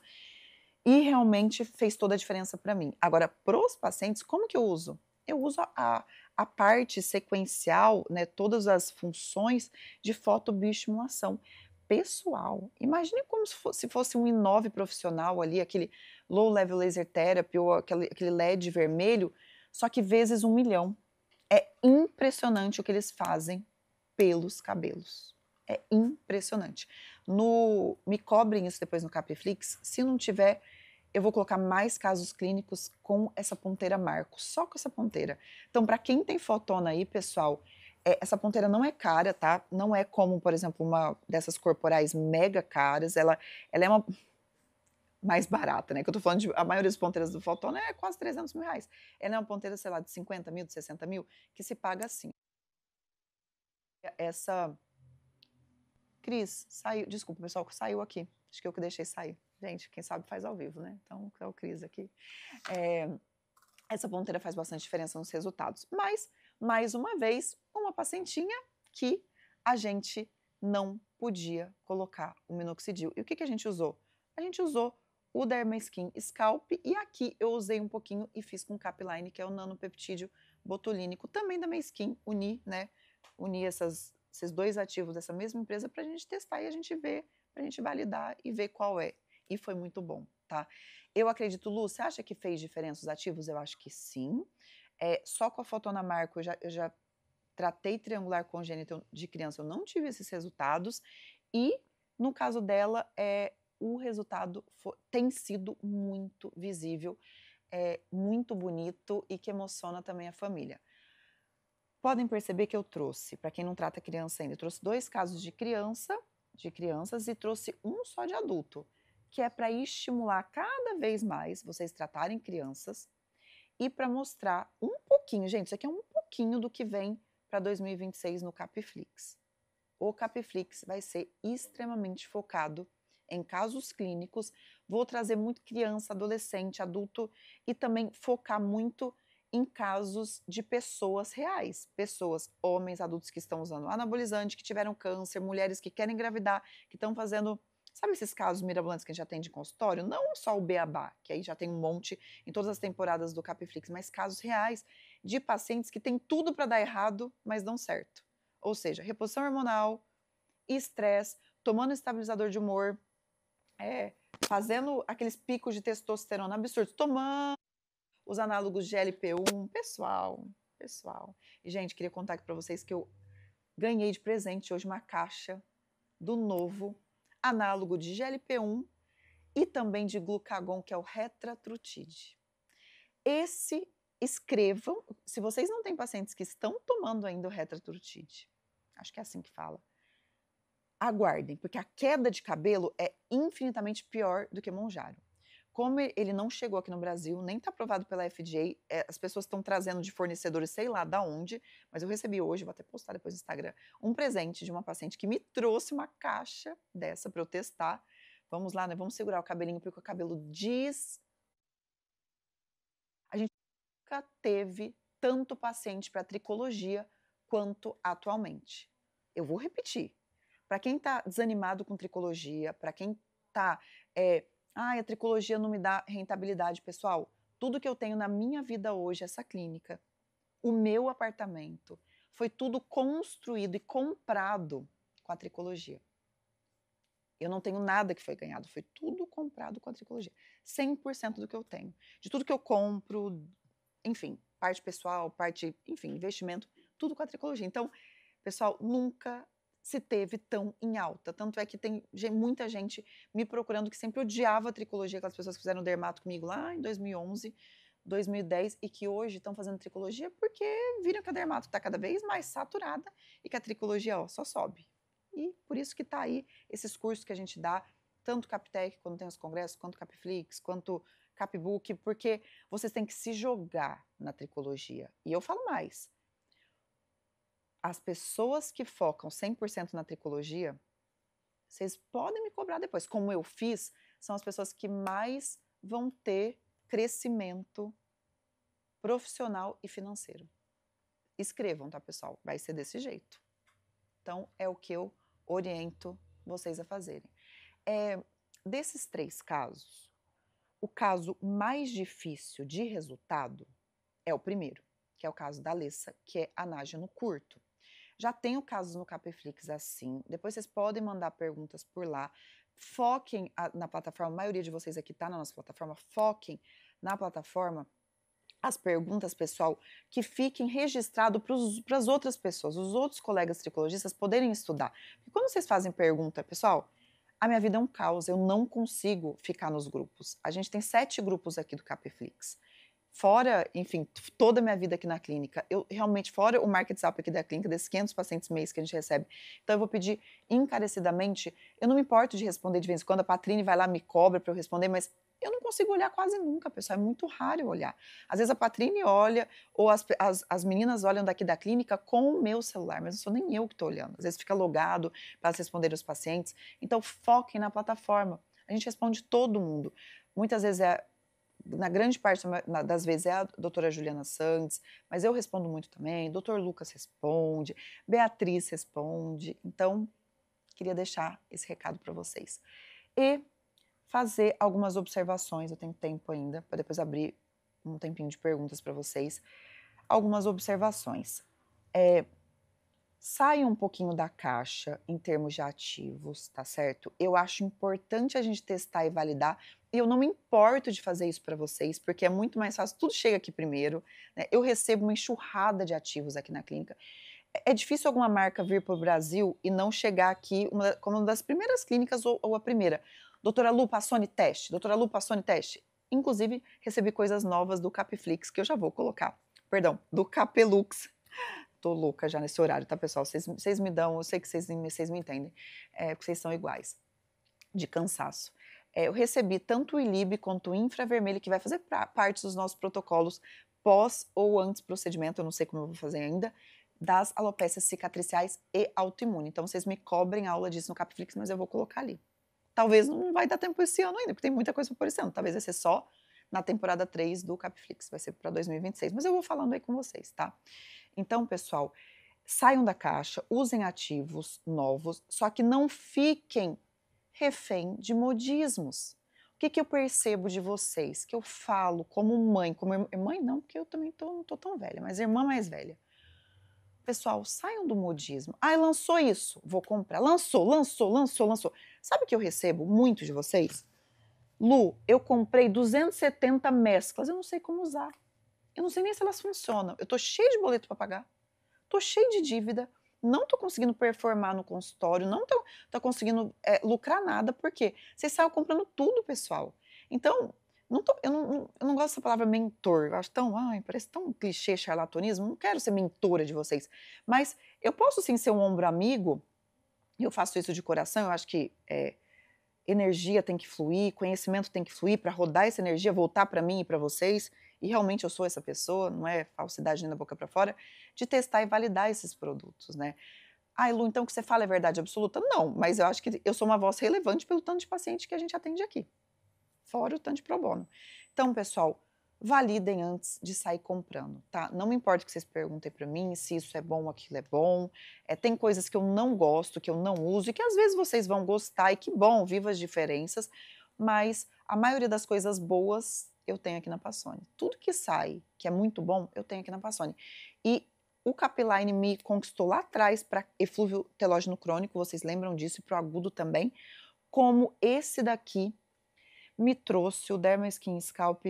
e realmente fez toda a diferença para mim. Agora, para os pacientes, como que eu uso? Eu uso a parte sequencial, né, todas as funções de fotobioestimulação pessoal. Imagine como se fosse um I9 profissional ali, aquele low level laser therapy ou aquele LED vermelho, só que vezes 1.000.000. É impressionante o que eles fazem pelos cabelos. É impressionante. Me cobrem isso depois no Capiflix. Se não tiver, eu vou colocar mais casos clínicos com essa ponteira Marco, só com essa ponteira. Então, para quem tem fotona aí, pessoal, essa ponteira não é cara, tá? Não é como, por exemplo, uma dessas corporais mega caras. Ela é uma mais barata, né? Que eu tô falando a maioria das ponteiras do Fotona é quase 300 mil reais. Ela é uma ponteira, sei lá, de 50 mil, de 60 mil, que se paga assim. Essa... Cris, saiu. Desculpa, pessoal, que saiu aqui. Acho que eu que deixei sair. Gente, quem sabe faz ao vivo, né? Então, é o Cris aqui. Essa ponteira faz bastante diferença nos resultados. Mas, mais uma vez, uma pacientinha que a gente não podia colocar o minoxidil. E o que a gente usou? A gente usou o Dermaskin Scalp e aqui eu usei um pouquinho e fiz com Capline, que é o nanopeptídeo botulínico, também da Meiskin, unir esses dois ativos dessa mesma empresa para a gente testar e a gente ver, para a gente validar e ver qual é. E foi muito bom, tá? Eu acredito, Lu, você acha que fez diferença os ativos? Eu acho que sim. Só com a Fotona Marco eu já tratei triangular congênito de criança, eu não tive esses resultados. E no caso dela, o resultado tem sido muito visível, muito bonito e que emociona também a família. Podem perceber que eu trouxe, para quem não trata criança ainda, eu trouxe 2 casos de crianças e trouxe um só de adulto, que é para estimular cada vez mais vocês tratarem crianças e para mostrar um pouquinho, gente, isso aqui é um pouquinho do que vem para 2026 no Capiflix. O Capiflix vai ser extremamente focado em casos clínicos, vou trazer muito criança, adolescente, adulto e também focar muito em casos de pessoas reais, pessoas, homens, adultos que estão usando anabolizante, que tiveram câncer, mulheres que querem engravidar, que estão fazendo, sabe esses casos mirabolantes que a gente já tem de consultório? Não só o beabá, que aí já tem um monte em todas as temporadas do Capiflix, mas casos reais de pacientes que têm tudo para dar errado, mas dão certo. Ou seja, reposição hormonal, estresse, tomando estabilizador de humor, fazendo aqueles picos de testosterona absurdos, tomando os análogos de GLP-1, pessoal. E, gente, queria contar aqui para vocês que eu ganhei de presente hoje uma caixa do novo análogo de GLP-1 e também de glucagon, que é o Retratrutide. Escrevam, se vocês não têm pacientes que estão tomando ainda o Retratrutide, acho que é assim que fala, aguardem, porque a queda de cabelo é infinitamente pior do que Monjaro. Como ele não chegou aqui no Brasil, nem está aprovado pela FDA, as pessoas estão trazendo de fornecedores, sei lá da onde, mas eu recebi hoje, vou até postar depois no Instagram, um presente de uma paciente que me trouxe uma caixa dessa para eu testar. Vamos lá, né? Vamos segurar o cabelinho, porque o cabelo diz... A gente nunca teve tanto paciente para tricologia quanto atualmente. Eu vou repetir. Para quem está desanimado com tricologia, para quem está... a tricologia não me dá rentabilidade, pessoal. Tudo que eu tenho na minha vida hoje, essa clínica, o meu apartamento, foi tudo construído e comprado com a tricologia. Eu não tenho nada que foi ganhado, foi tudo comprado com a tricologia. 100% do que eu tenho. De tudo que eu compro, enfim, parte pessoal, parte, enfim, investimento, tudo com a tricologia. Então, pessoal, nunca se teve tão em alta. Tanto é que tem muita gente me procurando que sempre odiava a tricologia, aquelas pessoas que fizeram dermato comigo lá em 2011, 2010 e que hoje estão fazendo tricologia porque viram que a dermato está cada vez mais saturada e que a tricologia ó, só sobe. E por isso que está aí esses cursos que a gente dá, tanto Captech, quando tem os congressos, quanto Capflix, quanto Capbook, porque vocês têm que se jogar na tricologia. E eu falo mais, as pessoas que focam 100% na tricologia, vocês podem me cobrar depois. Como eu fiz, são as pessoas que mais vão ter crescimento profissional e financeiro. Escrevam, tá, pessoal? Vai ser desse jeito. Então, é o que eu oriento vocês a fazerem. Desses 3 casos, o caso mais difícil de resultado é o primeiro, que é o caso da Alessa, que é anágeno curto. Já tenho casos no Capflix assim, depois vocês podem mandar perguntas por lá, foquem na plataforma, a maioria de vocês aqui está na nossa plataforma, foquem na plataforma as perguntas, pessoal, que fiquem registrado para as outras pessoas, os outros colegas tricologistas poderem estudar. Porque quando vocês fazem pergunta, pessoal, a minha vida é um caos, eu não consigo ficar nos grupos. A gente tem 7 grupos aqui do Capflix. Fora, enfim, toda a minha vida aqui na clínica, eu realmente, fora o market up aqui da clínica, desses 500 pacientes mês que a gente recebe, então eu vou pedir encarecidamente, eu não me importo de responder de vez em quando, a Patrine vai lá, me cobra para eu responder, mas eu não consigo olhar quase nunca, pessoal, é muito raro eu olhar. Às vezes a Patrine olha, ou as meninas olham daqui da clínica com o meu celular, mas não sou nem eu que estou olhando, às vezes fica logado para elas responderem os pacientes, então foquem na plataforma, a gente responde todo mundo, muitas vezes na grande parte das vezes é a doutora Juliana Santos, mas eu respondo muito também, doutor Lucas responde, Beatriz responde, então queria deixar esse recado para vocês. E fazer algumas observações, eu tenho tempo ainda, para depois abrir um tempinho de perguntas para vocês, algumas observações. Saia um pouquinho da caixa em termos de ativos, tá certo? Eu acho importante a gente testar e validar. E eu não me importo de fazer isso para vocês, porque é muito mais fácil, tudo chega aqui primeiro, né? Eu recebo uma enxurrada de ativos aqui na clínica. É difícil alguma marca vir para o Brasil e não chegar aqui como uma das primeiras clínicas ou a primeira. Doutora Lu, Passoni, teste. Doutora Lu, Passoni, teste. Inclusive, recebi coisas novas do Capflix, que eu já vou colocar. Perdão, do Capelux. Tô louca já nesse horário, tá, pessoal? Vocês me dão, eu sei que vocês me entendem, porque vocês são iguais, de cansaço. Eu recebi tanto o ILIB quanto o infravermelho, que vai fazer parte dos nossos protocolos pós ou antes procedimento, eu não sei como eu vou fazer ainda, das alopécias cicatriciais e autoimune. Então, vocês me cobrem aula disso no Capflix, mas eu vou colocar ali. Talvez não vai dar tempo esse ano ainda, porque tem muita coisa por esse ano. Talvez vai ser só na temporada 3 do Capflix, vai ser para 2026. Mas eu vou falando aí com vocês, tá? Então, pessoal, saiam da caixa, usem ativos novos, só que não fiquem refém de modismos. O que eu percebo de vocês? Que eu falo como mãe, mãe não, porque eu também não tô tão velha, mas irmã mais velha. Pessoal, saiam do modismo. Ah, lançou isso, vou comprar. Lançou. Sabe o que eu recebo muito de vocês? Lu, eu comprei 270 mesclas, eu não sei como usar. Eu não sei nem se elas funcionam. Eu tô cheia de boleto para pagar. Tô cheia de dívida. Não tô conseguindo performar no consultório. Não tô conseguindo lucrar nada. Por quê? Vocês saem comprando tudo, pessoal. Então, eu não gosto dessa palavra mentor. Eu acho tão, parece tão clichê, charlatanismo. Não quero ser mentora de vocês. Mas eu posso sim ser um ombro amigo. E eu faço isso de coração. Eu acho que energia tem que fluir, conhecimento tem que fluir para rodar essa energia, voltar para mim e para vocês, e realmente eu sou essa pessoa, não é falsidade nem da boca para fora, de testar e validar esses produtos, né? Lu, então o que você fala é verdade absoluta? Não, mas eu acho que eu sou uma voz relevante pelo tanto de paciente que a gente atende aqui, fora o tanto de pro bono. Então, pessoal, validem antes de sair comprando, tá? Não me importa que vocês perguntem para mim se isso é bom ou aquilo é bom. Tem coisas que eu não gosto, que eu não uso e que às vezes vocês vão gostar e que bom, viva as diferenças, mas a maioria das coisas boas eu tenho aqui na Passoni. Tudo que sai, que é muito bom, eu tenho aqui na Passoni. E o Capeline me conquistou lá atrás para eflúvio telógeno crônico, vocês lembram disso, e para o agudo também. como esse daqui me trouxe, o Derma Skin Scalp,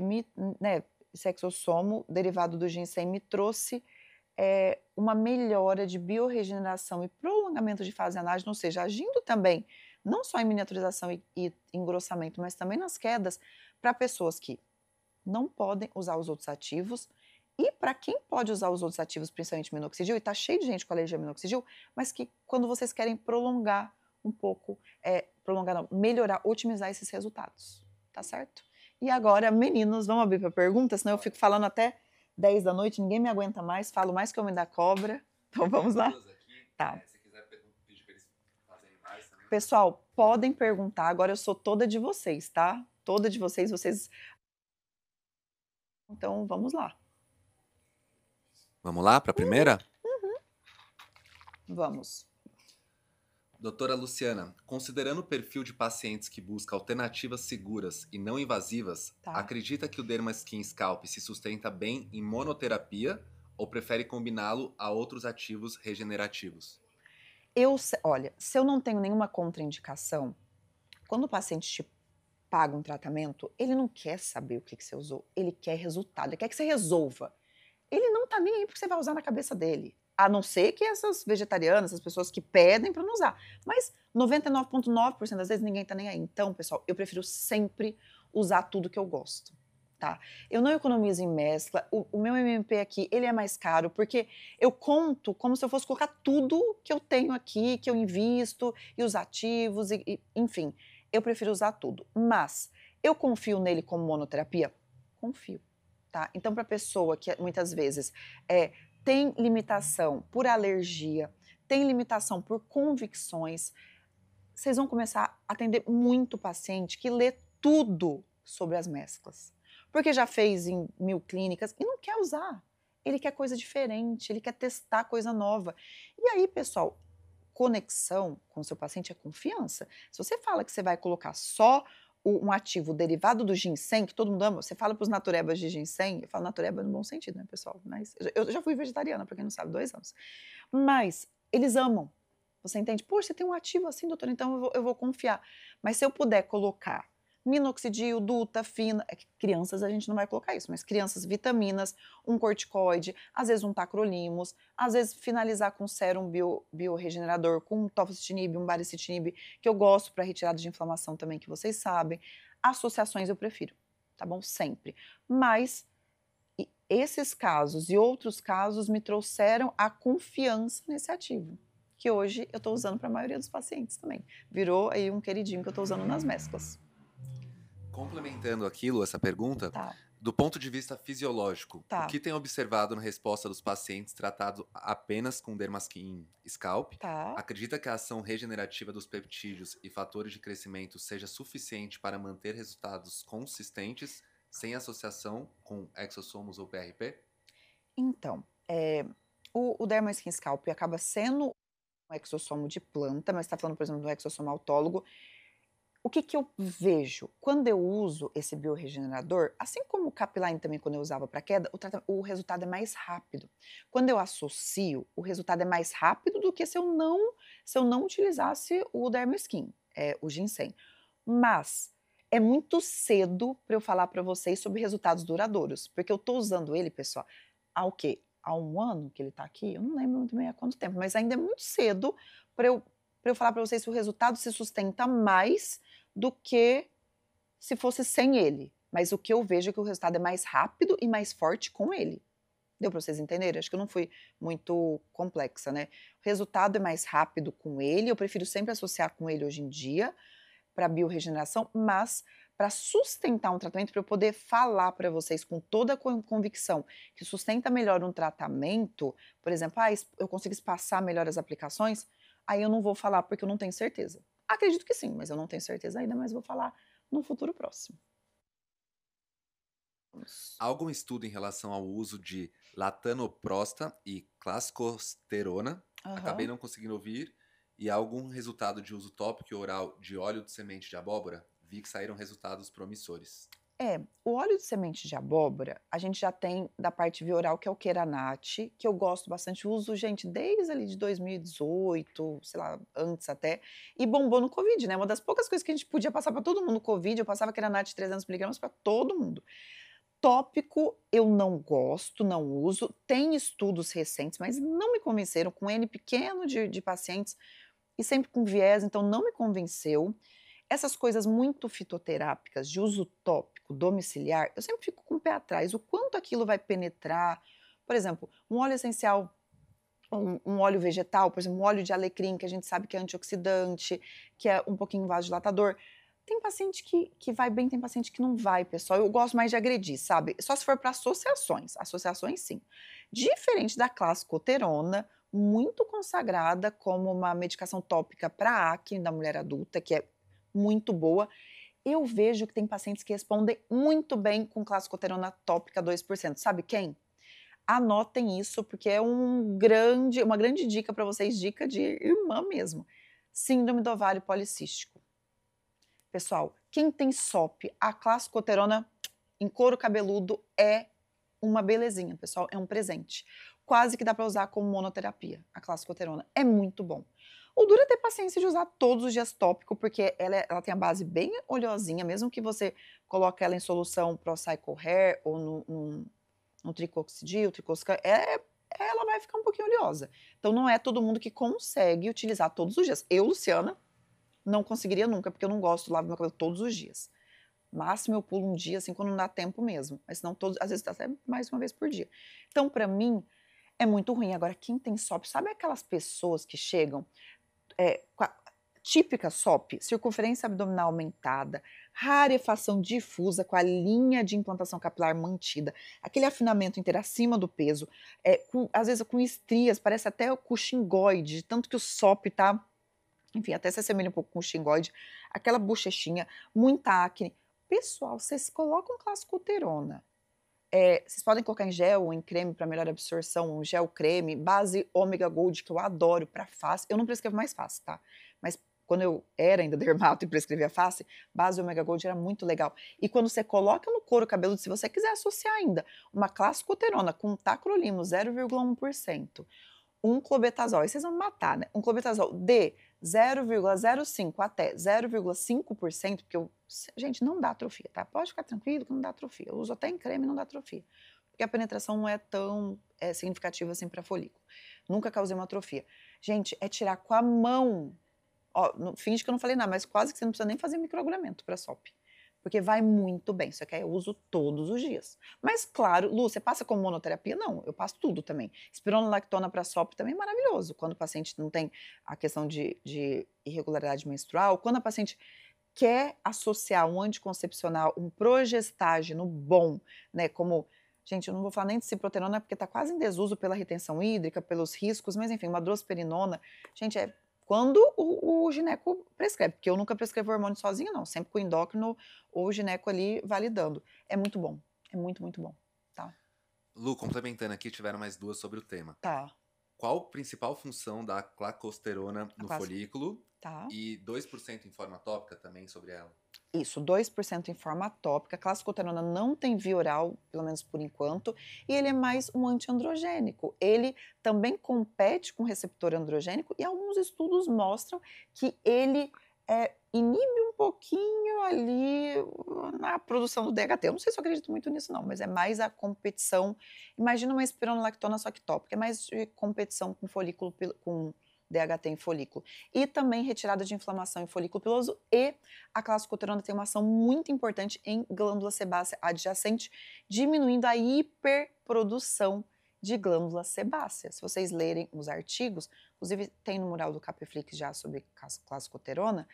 né, esse exossomo derivado do ginseng me trouxe uma melhora de biorregeneração e prolongamento de fase anágena, ou seja, agindo também não só em miniaturização e engrossamento, mas também nas quedas, para pessoas que não podem usar os outros ativos, e para quem pode usar os outros ativos, principalmente minoxidil, e tá cheio de gente com alergia a minoxidil, mas que quando vocês querem prolongar um pouco, prolongar não, melhorar, otimizar esses resultados, tá certo? E agora, meninos, vamos abrir para perguntas, senão eu fico falando até 10 da noite, ninguém me aguenta mais, falo mais que homem da cobra, então vamos lá? Tá. Se quiser pedir para eles fazerem mais também. Pessoal, podem perguntar, agora eu sou toda de vocês, tá? Toda de vocês, então vamos lá. Vamos lá para a primeira? Vamos. Doutora Luciana, considerando o perfil de pacientes que busca alternativas seguras e não invasivas, Tá. acredita que o Derma Skin Scalp se sustenta bem em monoterapia ou prefere combiná-lo a outros ativos regenerativos? Olha, se eu não tenho nenhuma contraindicação, quando o paciente te paga um tratamento, ele não quer saber o que você usou, ele quer resultado, ele quer que você resolva. Ele não tá nem aí porque você vai usar na cabeça dele. A não ser que essas vegetarianas, essas pessoas que pedem para não usar. Mas 99,9% das vezes ninguém tá nem aí. Então, pessoal, eu prefiro sempre usar tudo que eu gosto, tá? Eu não economizo em mescla. O meu MMP aqui, ele é mais caro porque eu conto como se eu fosse colocar tudo que eu tenho aqui, que eu invisto, e os ativos, enfim. Eu prefiro usar tudo. Mas eu confio nele como monoterapia? Confio. Tá? Então, para pessoa que muitas vezes tem limitação por alergia, tem limitação por convicções, vocês vão começar a atender muito paciente que lê tudo sobre as mesclas. Porque já fez em 1000 clínicas e não quer usar. Ele quer coisa diferente, ele quer testar coisa nova. E aí, pessoal, conexão com o seu paciente é confiança. Se você fala que você vai colocar só um ativo derivado do ginseng, que todo mundo ama, você fala para os naturebas de ginseng, eu falo natureba no bom sentido, né, pessoal? Mas eu já fui vegetariana, para quem não sabe, 2 anos. Mas eles amam. Você entende? Poxa, você tem um ativo assim, doutor, então eu vou confiar. Mas se eu puder colocar minoxidil, duta, fina, é que crianças a gente não vai colocar isso, mas crianças, vitaminas, um corticoide, às vezes um tacrolimus, às vezes finalizar com sérum bioregenerador, com um tofacitinib, um baricitinib, que eu gosto para retirada de inflamação também, que vocês sabem. Associações eu prefiro, tá bom? Sempre. Mas esses casos e outros casos me trouxeram a confiança nesse ativo, que hoje eu estou usando para a maioria dos pacientes também. Virou aí um queridinho que eu estou usando nas mesclas. Complementando aquilo, essa pergunta, Tá. do ponto de vista fisiológico, Tá. o que tem observado na resposta dos pacientes tratados apenas com Derma Skin Scalp? Tá. Acredita que a ação regenerativa dos peptídeos e fatores de crescimento seja suficiente para manter resultados consistentes sem associação com exossomos ou PRP? Então, o Derma Skin Scalp acaba sendo um exossomo de planta, mas está falando, por exemplo, do exossomo autólogo. O que eu vejo? Quando eu uso esse bioregenerador, assim como o Capline também, quando eu usava para queda, o resultado é mais rápido. Quando eu associo, o resultado é mais rápido do que se eu não utilizasse o Derma Skin, o ginseng. Mas é muito cedo para eu falar para vocês sobre resultados duradouros, porque eu estou usando ele, pessoal, há o quê? Há 1 ano que ele está aqui? Eu não lembro muito bem há quanto tempo, mas ainda é muito cedo para eu falar para vocês se o resultado se sustenta mais do que se fosse sem ele. Mas o que eu vejo é que o resultado é mais rápido e mais forte com ele. Deu para vocês entenderem? Acho que eu não fui muito complexa, né? O resultado é mais rápido com ele, eu prefiro sempre associar com ele hoje em dia, para biorregeneração, mas para sustentar um tratamento, para eu poder falar para vocês com toda a convicção que sustenta melhor um tratamento, por exemplo, eu consigo espaçar melhor as aplicações, aí eu não vou falar porque eu não tenho certeza. Acredito que sim, mas eu não tenho certeza ainda, mas vou falar no futuro próximo. Há algum estudo em relação ao uso de latanoprosta e clascosterona? Acabei não conseguindo ouvir. E há algum resultado de uso tópico e oral de óleo de semente de abóbora? Vi que saíram resultados promissores. O óleo de semente de abóbora, a gente já tem da parte via oral, que é o Keranat, que eu gosto bastante, uso, gente, desde ali de 2018, sei lá, antes até, e bombou no Covid, né? Uma das poucas coisas que a gente podia passar para todo mundo no Covid, eu passava Keranat 300 miligramas para todo mundo. Tópico, eu não gosto, não uso. Tem estudos recentes, mas não me convenceram, com N pequeno de pacientes e sempre com viés, então não me convenceu. Essas coisas muito fitoterápicas, de uso tópico, domiciliar, eu sempre fico com o pé atrás. O quanto aquilo vai penetrar. Por exemplo, um óleo essencial, um óleo vegetal, por exemplo, um óleo de alecrim, que a gente sabe que é antioxidante, que é um pouquinho vasodilatador. Tem paciente que vai bem, tem paciente que não vai, pessoal. Eu gosto mais de agredir, sabe? Só se for para associações. Associações, sim. Diferente da clascoterona, muito consagrada como uma medicação tópica para acne da mulher adulta, que é muito boa. Eu vejo que tem pacientes que respondem muito bem com clascoterona tópica 2%. Sabe quem? Anotem isso, porque é uma grande dica para vocês, dica de irmã mesmo. Síndrome do ovário policístico. Pessoal, quem tem SOP, a clascoterona em couro cabeludo é uma belezinha, pessoal, é um presente. Quase que dá para usar como monoterapia, a clascoterona. É muito bom. O duro é ter paciência de usar todos os dias tópico, porque ela tem a base bem oleosinha, mesmo que você coloque ela em solução Procycle Hair ou no tricoxidil, tricoxidil, ela vai ficar um pouquinho oleosa. Então não é todo mundo que consegue utilizar todos os dias. Eu, Luciana, não conseguiria nunca, porque eu não gosto de lavar meu cabelo todos os dias. Máximo eu pulo um dia, assim, quando não dá tempo mesmo. Mas senão, às vezes, até mais uma vez por dia. Então, para mim, é muito ruim. Agora, quem tem SOP, sabe aquelas pessoas que chegam com a típica SOP, circunferência abdominal aumentada, rarefação difusa com a linha de implantação capilar mantida, aquele afinamento inteiro acima do peso, às vezes com estrias, parece até o xingoide, de tanto que o SOP tá, enfim, até se assemelha um pouco com o xingoide, aquela bochechinha, muita acne. Pessoal, vocês colocam clascoterona. Vocês podem colocar em gel ou em creme para melhor absorção, um gel creme, base ômega gold, que eu adoro para face. Eu não prescrevo mais face, tá? Mas quando eu era ainda dermato e prescrevia face, base ômega gold era muito legal. E quando você coloca no couro cabeludo, se você quiser associar ainda uma clascoterona com tacrolimo 0,1%, um clobetasol, aí vocês vão me matar, né? Um clobetasol de 0,05 até 0,5%, porque gente, não dá atrofia, tá? Pode ficar tranquilo que não dá atrofia. Eu uso até em creme e não dá atrofia. Porque a penetração não é tão significativa assim para folículo. Nunca causei uma atrofia. Gente, é tirar com a mão. Ó, finge que eu não falei nada, mas quase que você não precisa nem fazer microagulhamento para SOP. Porque vai muito bem, só que eu uso todos os dias. Mas claro, Lu, você passa como monoterapia? Não, eu passo tudo também. Espironolactona para SOP também é maravilhoso, quando o paciente não tem a questão de irregularidade menstrual, quando a paciente quer associar um anticoncepcional, um progestágeno bom, né, como, gente, eu não vou falar nem de ciproterona, porque está quase em desuso pela retenção hídrica, pelos riscos, mas enfim, uma drosperinona, gente, quando o gineco prescreve, porque eu nunca prescrevo hormônio sozinha, não, sempre com o endócrino ou o gineco ali validando. É muito bom, é muito, muito bom, tá? Lu, complementando aqui, tiveram mais duas sobre o tema. Tá. Qual a principal função da clacosterona no folículo? Tá. E 2% em forma tópica também sobre ela? Isso, 2% em forma tópica. Clascoterona não tem via oral, pelo menos por enquanto, e ele é mais um antiandrogênico. Ele também compete com o receptor androgênico e alguns estudos mostram que ele inibe um pouquinho ali na produção do DHT. Eu não sei se eu acredito muito nisso não, mas é mais a competição. Imagina uma espironolactona só que tópica, é mais de competição com folículo, com DHT em folículo. E também retirada de inflamação em folículo piloso, e a clascoterona tem uma ação muito importante em glândula sebácea adjacente, diminuindo a hiperprodução de glândula sebácea. Se vocês lerem os artigos, inclusive tem no mural do Capeflix já sobre clascoterona,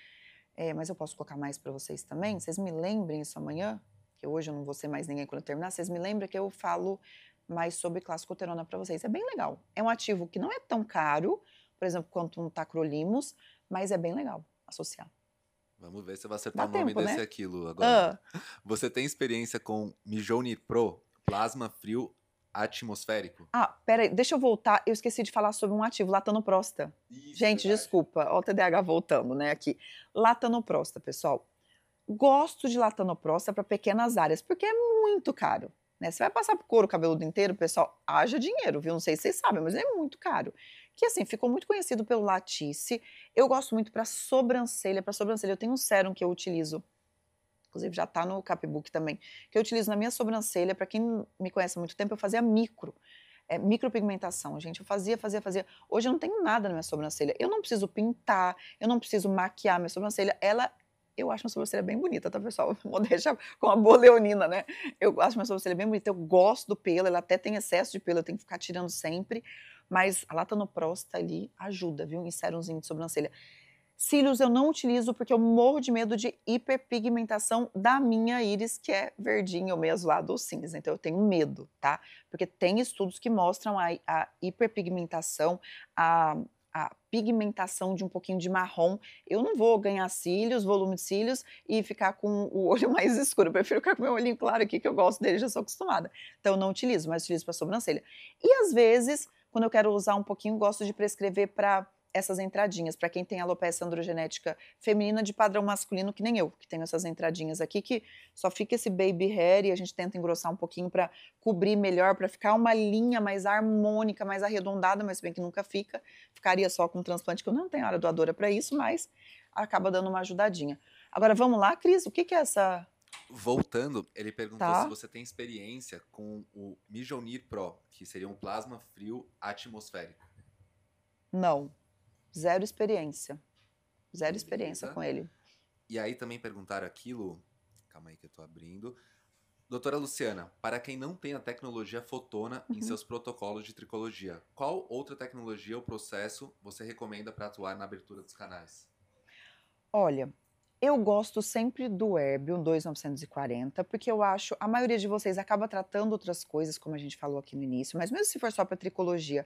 mas eu posso colocar mais para vocês também. Vocês me lembrem isso amanhã, que hoje eu não vou ser mais ninguém quando eu terminar, vocês me lembram que eu falo mais sobre clascoterona para vocês. É bem legal. É um ativo que não é tão caro, por exemplo, quanto um tacrolimus, mas é bem legal associar. Vamos ver se eu vou acertar Dá o nome tempo, desse né? aquilo agora. Você tem experiência com Mijoni Pro, plasma frio atmosférico? Peraí, deixa eu voltar. Eu esqueci de falar sobre um ativo, latanoprosta. Isso, Gente, verdade. desculpa, ó o TDAH voltando, né, aqui. Latanoprosta, pessoal. Gosto de latanoprosta para pequenas áreas, porque é muito caro, né. Você vai passar pro couro cabeludo inteiro, pessoal, haja dinheiro, viu, não sei se vocês sabem, mas é muito caro. Que assim, ficou muito conhecido pelo Latisse. Eu gosto muito para sobrancelha eu tenho um sérum que eu utilizo, inclusive já tá no Capbook também, que eu utilizo na minha sobrancelha, para quem me conhece há muito tempo, eu fazia micropigmentação, gente, eu fazia. Hoje eu não tenho nada na minha sobrancelha, eu não preciso pintar, eu não preciso maquiar minha sobrancelha, eu acho minha sobrancelha bem bonita, tá, pessoal? Vou deixar com uma boa leonina, né. Eu acho minha sobrancelha bem bonita, eu gosto do pelo, ela até tem excesso de pelo, eu tenho que ficar tirando sempre, mas a latanoprosta ali ajuda, viu, em sérumzinho de sobrancelha. Cílios eu não utilizo, porque eu morro de medo de hiperpigmentação da minha íris, que é verdinha, ou meio azulado ou cinza, então eu tenho medo, tá. Porque tem estudos que mostram a hiperpigmentação, a a pigmentação de um pouquinho de marrom. Eu não vou ganhar cílios, volume de cílios e ficar com o olho mais escuro, eu prefiro ficar com meu olhinho claro aqui, que eu gosto dele, já sou acostumada. Então eu não utilizo, mas utilizo para sobrancelha. E às vezes, quando eu quero usar um pouquinho, gosto de prescrever para essas entradinhas, para quem tem alopecia androgenética feminina de padrão masculino, que nem eu, que tenho essas entradinhas aqui, que só fica esse baby hair e a gente tenta engrossar um pouquinho para cobrir melhor, para ficar uma linha mais harmônica, mais arredondada, mas bem que nunca fica, ficaria só com transplante, que eu não tenho área doadora para isso, mas acaba dando uma ajudadinha. Agora vamos lá, Cris, o que que é essa... Voltando, ele perguntou se Tá? você tem experiência com o Mijonir Pro, que seria um plasma frio atmosférico. Não, zero experiência. Zero experiência Beleza. com ele. E aí também perguntaram aquilo, calma aí que eu tô abrindo. Doutora Luciana, para quem não tem a tecnologia Fotona em seus protocolos de tricologia, qual outra tecnologia ou processo você recomenda para atuar na abertura dos canais? Olha, eu gosto sempre do Erbium 2940, porque eu acho, a maioria de vocês acaba tratando outras coisas, como a gente falou aqui no início, mas mesmo se for só para tricologia,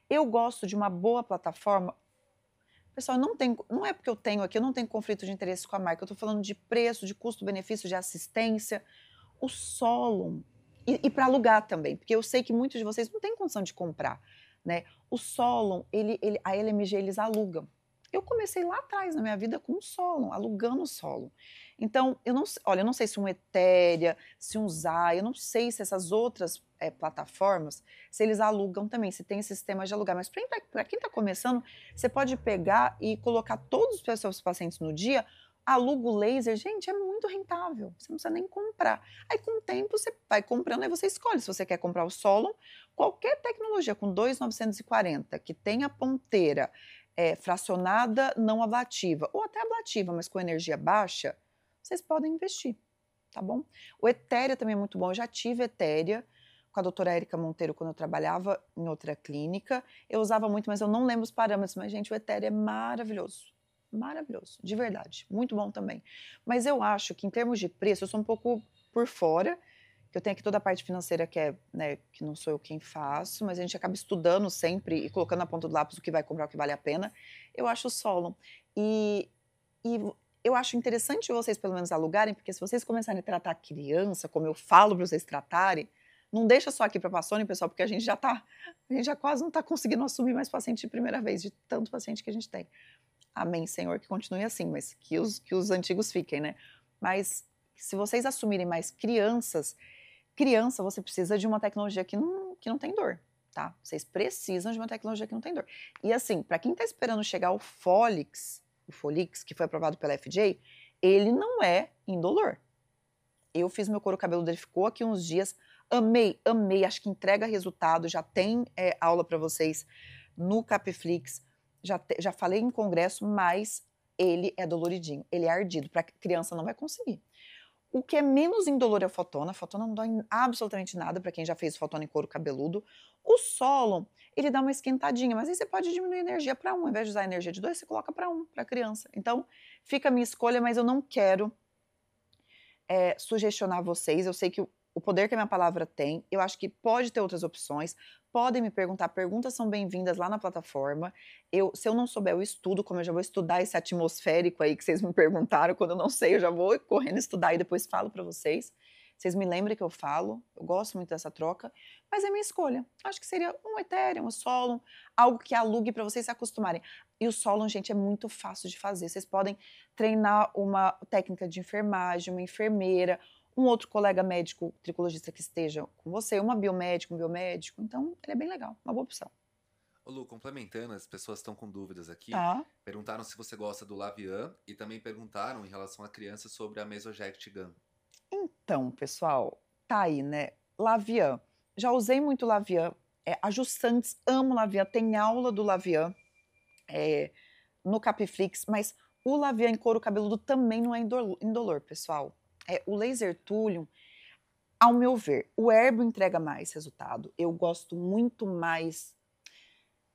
eu gosto de uma boa plataforma. Pessoal, não é porque eu tenho aqui, eu não tenho conflito de interesse com a marca, eu estou falando de preço, de custo-benefício, de assistência. O Solon, e para alugar também, porque eu sei que muitos de vocês não têm condição de comprar, né. O Solon, a LMG, eles alugam. Eu comecei lá atrás na minha vida com o Solon, alugando o Solon. Então, eu não se olha, eu não sei se um Etéria, se um Zai, eu não sei se essas outras, plataformas, se eles alugam também, se tem esse sistema de alugar, mas para quem tá começando, você pode pegar e colocar todos os seus pacientes no dia, aluga o laser, gente, é muito rentável, você não precisa nem comprar. Aí com o tempo você vai comprando, aí você escolhe se você quer comprar o Solon, qualquer tecnologia com 2.940 que tenha ponteira, fracionada não ablativa, ou até ablativa, mas com energia baixa, vocês podem investir, tá bom? O Etéria também é muito bom, eu já tive Etéria com a doutora Érica Monteiro quando eu trabalhava em outra clínica, eu usava muito, mas eu não lembro os parâmetros, mas gente, o Etéria é maravilhoso. Maravilhoso, de verdade, muito bom também. Mas eu acho que em termos de preço, eu sou um pouco por fora, que eu tenho aqui toda a parte financeira que é, né, que não sou eu quem faço, mas a gente acaba estudando sempre e colocando na ponta do lápis o que vai comprar, o que vale a pena. Eu acho o Solon. E eu acho interessante vocês pelo menos alugarem, porque se vocês começarem a tratar criança, como eu falo para vocês tratarem, não deixa só aqui para Passoni, pessoal, porque a gente já quase não está conseguindo assumir mais paciente de primeira vez, de tanto paciente que a gente tem. Amém, Senhor, que continue assim, mas que os antigos fiquem, né. Mas se vocês assumirem mais crianças, criança você precisa de uma tecnologia que não tem dor, tá. Vocês precisam de uma tecnologia que não tem dor. E assim, para quem está esperando chegar o Folix, que foi aprovado pela FDA, ele não é indolor. Eu fiz meu couro cabeludo, ele ficou aqui uns dias, amei, amei, acho que entrega resultado, já tem, aula para vocês no Capflix, já falei em congresso, mas ele é doloridinho, ele é ardido, para criança não vai conseguir. O que é menos indolor é a Fotona não dói em absolutamente nada para quem já fez Fotona em couro cabeludo. O Solon, ele dá uma esquentadinha, mas aí você pode diminuir a energia para 1, ao invés de usar a energia de 2, você coloca para 1, para criança. Então, fica a minha escolha, mas eu não quero sugestionar vocês, eu sei que o poder que a minha palavra tem, eu acho que pode ter outras opções, podem me perguntar, perguntas são bem-vindas lá na plataforma, se eu não souber eu estudo, como eu já vou estudar esse atmosférico aí que vocês me perguntaram, quando eu não sei eu já vou correndo estudar e depois falo para vocês, Vocês me lembram que eu falo, eu gosto muito dessa troca, mas é minha escolha. Acho que seria um Ethereum, um Solon, algo que alugue para vocês se acostumarem. E o Solon, gente, é muito fácil de fazer. Vocês podem treinar uma técnica de enfermagem, uma enfermeira, um outro colega médico, tricologista que esteja com você, uma biomédica, um biomédico. Então, ele é bem legal, uma boa opção. Ô Lu, complementando, as pessoas estão com dúvidas aqui. Tá? Perguntaram se você gosta do Lavian e também perguntaram em relação à criança sobre a Mesoject Gun. Então, pessoal, tá aí, né? Lavian. Já usei muito Lavian. A Jussantes amo Lavian. Tem aula do Lavian no Capiflix, mas o Lavian em couro cabeludo também não é indolor, pessoal. O laser Thulium, ao meu ver, o Herbio entrega mais resultado. Eu gosto muito mais.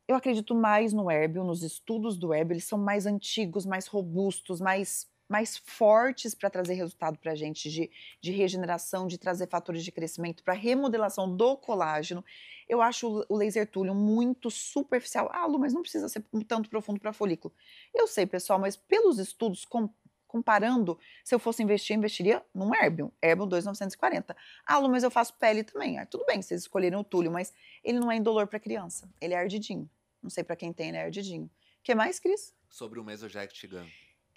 Eu acredito mais no Herbio, nos estudos do Herbio. Eles são mais antigos, mais robustos, mais fortes para trazer resultado para a gente de regeneração, de trazer fatores de crescimento, para remodelação do colágeno. Eu acho o laser Thulium muito superficial. Ah, Lu, mas não precisa ser tanto profundo para folículo. Eu sei, pessoal, mas pelos estudos, comparando, se eu fosse investir, investiria num Herbio 2940. Ah, Lu, mas eu faço pele também. Ah, tudo bem, vocês escolheram o Thulium, mas ele não é indolor para criança. Ele é ardidinho. Não sei para quem tem, ele é ardidinho. O que mais, Cris? Sobre o Mesoject Gun.